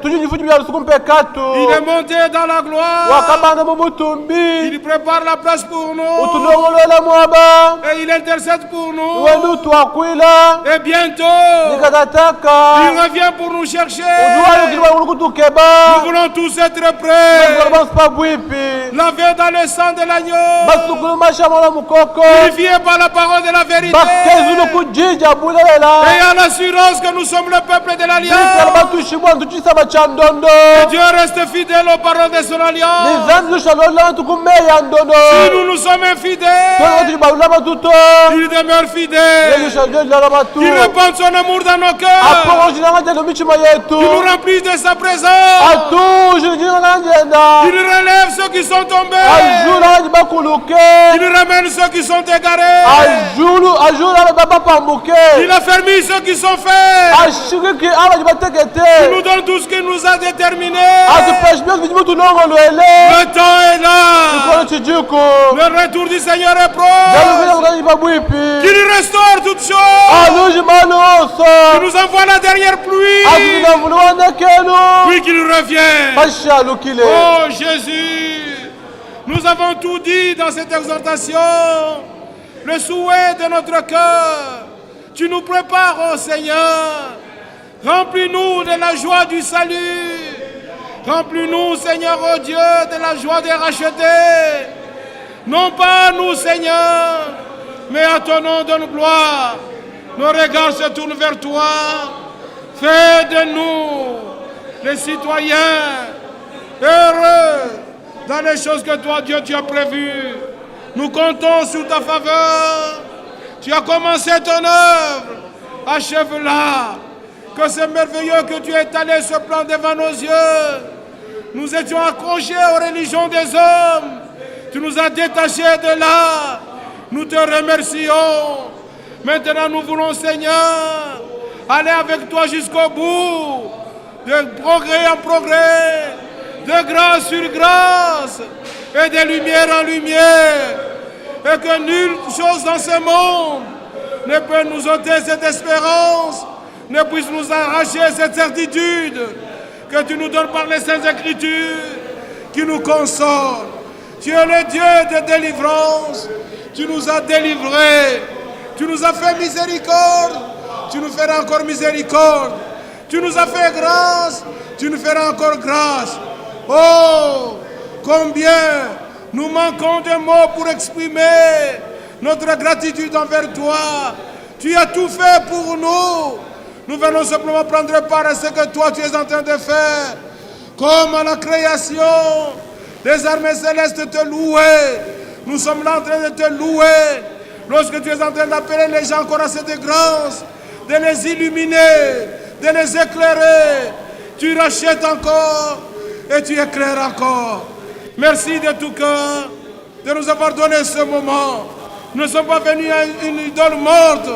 tujifuji bya lusuku mpekatu Il est monté dans la gloire. wakabanda mubutumbi Il prépare la place pour nous. utulongolwela mwaba Et il intercède pour nous. wendu twakwila Et bientôt, nikatataka il revient pour nous chercher. ujuwalukilwa ulukutukeba Nous voulons tous être prêts. basipa bwipi Lavés dans le sang de l'agneau. basukulumasha mwana mukoko Purifiés par la parole de la vérité. bakezulu kujija bulela Ayant l'assurance que nous sommes le peuple de bikala l'alliance. batushibwa ntuchisaba cha ndondo Que Dieu reste fidèle aux paroles de son alliance. nizanzi lushalola ntukumeya ndondo Si nous nous sommes infidèles, tulibalula batuto il demeure fidèle. yelushalolala batu Il répand son amour dans nos cœurs. apongojilanga jeno michima yetu Il nous remplit de sa présence. atujilanga njenda Il relève ceux qui sont tombés. ajula bakuluke Il ramène ceux qui sont égarés. ajula babapambuke Il affermit ceux qui sont faits. ashikiki abaji Il batekete nous donne tout ce qu'il nous a déterminé. atupeshe byose bijimu tunongolwele Le temps est là. ikolo chijuku Le retour du Seigneur est proche. jaluvilakukajiba bwipi Qu'il restaure toutes choses. aluji manu oso Qu'il nous envoie la dernière pluie. azulinavuluwanekelu Puis qu'il revient. bashalukile Oh Jésus, nous avons tout dit dans cette exhortation. Le souhait de notre cœur. Tu nous prépares, oh Seigneur. Remplis-nous de la joie du salut. Remplis-nous, Seigneur, oh Dieu, de la joie des rachetés. Non pas nous, Seigneur, mais à ton nom donne gloire. Nos regards se tournent vers toi. Fais de nous les citoyens heureux dans les choses que toi, Dieu, tu as prévues. Nous comptons sur ta faveur. Tu as commencé ton œuvre. Achève-la. Que c'est merveilleux que tu aies étalé ce plan devant nos yeux. Nous étions accrochés aux religions des hommes. Tu nous as détachés de là. Nous te remercions. Maintenant, nous voulons, Seigneur, aller avec toi jusqu'au bout. De progrès en progrès. De grâce sur grâce. Et de lumière en lumière. Et que nulle chose dans ce monde ne peut nous ôter cette espérance, ne puisse nous arracher cette certitude que tu nous donnes par les Saintes Écritures, qui nous consolent. Tu es le Dieu de délivrance. Tu nous as délivrés. Tu nous as fait miséricorde. Tu nous feras encore miséricorde. Tu nous as fait grâce. Tu nous feras encore grâce. Oh, combien nous manquons de mots pour exprimer notre gratitude envers toi. Tu as tout fait pour nous. Nous venons simplement prendre part à ce que toi tu es en train de faire. Comme à la création, les armées célestes te louaient. Nous sommes là en train de te louer. Lorsque tu es en train d'appeler les gens encore à cette grâce, de les illuminer, de les éclairer. Tu rachètes encore et tu éclaires encore. Merci de tout cœur de nous avoir donné ce moment. Nous ne sommes pas venus à une idole morte,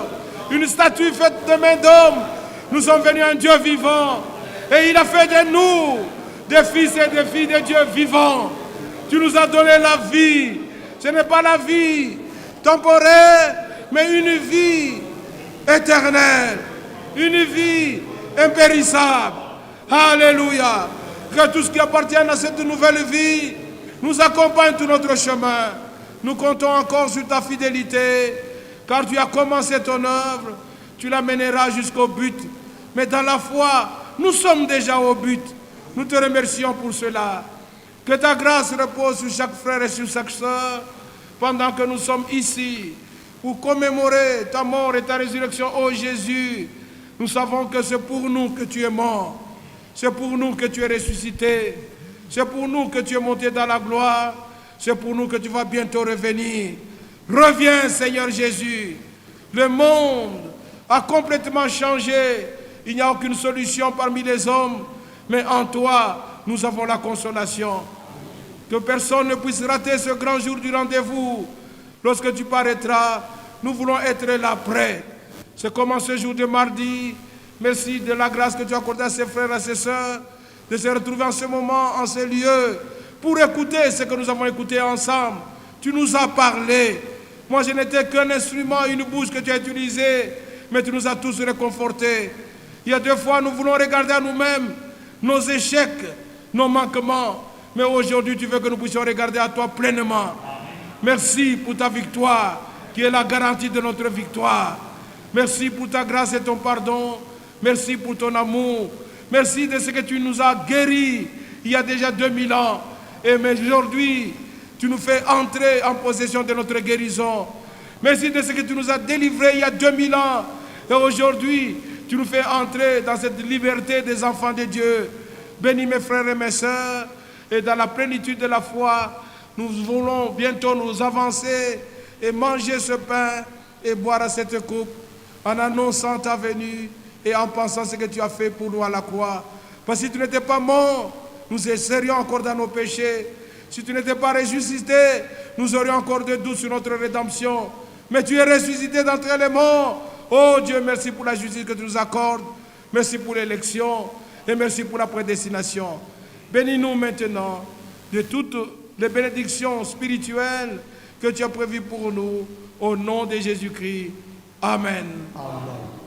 une statue faite de main d'homme. Nous sommes venus à un Dieu vivant. Et il a fait de nous des fils et des filles de Dieu vivants. Tu nous as donné la vie. Ce n'est pas la vie temporaire, mais une vie éternelle. Une vie impérissable. Alléluia. Que tout ce qui appartient à cette nouvelle vie nous accompagne tout notre chemin. Nous comptons encore sur ta fidélité, car tu as commencé ton œuvre, tu la mèneras jusqu'au but. Mais dans la foi, nous sommes déjà au but. Nous te remercions pour cela. Que ta grâce repose sur chaque frère et sur chaque sœur, pendant que nous sommes ici, pour commémorer ta mort et ta résurrection, ô Jésus. Nous savons que c'est pour nous que tu es mort. C'est pour nous que tu es ressuscité. C'est pour nous que tu es monté dans la gloire. C'est pour nous que tu vas bientôt revenir. Reviens, Seigneur Jésus. Le monde a complètement changé. Il n'y a aucune solution parmi les hommes. Mais en toi, nous avons la consolation. Que personne ne puisse rater ce grand jour du rendez-vous. Lorsque tu paraîtras, nous voulons être là près. C'est comme en ce jour de mardi. Merci de la grâce que tu as accordée à ses frères et à ses sœurs de se retrouver en ce moment, en ce lieu, pour écouter ce que nous avons écouté ensemble. Tu nous as parlé. Moi, je n'étais qu'un instrument, une bouche que tu as utilisée, mais tu nous as tous réconfortés. Il y a des fois, nous voulons regarder à nous-mêmes nos échecs, nos manquements, mais aujourd'hui, tu veux que nous puissions regarder à toi pleinement. Merci pour ta victoire, qui est la garantie de notre victoire. Merci pour ta grâce et ton pardon. Merci pour ton amour. Merci de ce que tu nous as guéris il y a déjà 2000 ans. Et aujourd'hui, tu nous fais entrer en possession de notre guérison. Merci de ce que tu nous as délivrés il y a 2000 ans. Et aujourd'hui, tu nous fais entrer dans cette liberté des enfants de Dieu. Bénis mes frères et mes sœurs. Et dans la plénitude de la foi, nous voulons bientôt nous avancer et manger ce pain et boire à cette coupe en annonçant ta venue et en pensant ce que tu as fait pour nous à la croix. Parce que si tu n'étais pas mort, nous serions encore dans nos péchés. Si tu n'étais pas ressuscité, nous aurions encore des doutes sur notre rédemption. Mais tu es ressuscité d'entre les morts. Oh Dieu, merci pour la justice que tu nous accordes. Merci pour l'élection et merci pour la prédestination. Bénis-nous maintenant de toutes les bénédictions spirituelles que tu as prévues pour nous. Au nom de Jésus-Christ. Amen. Amen.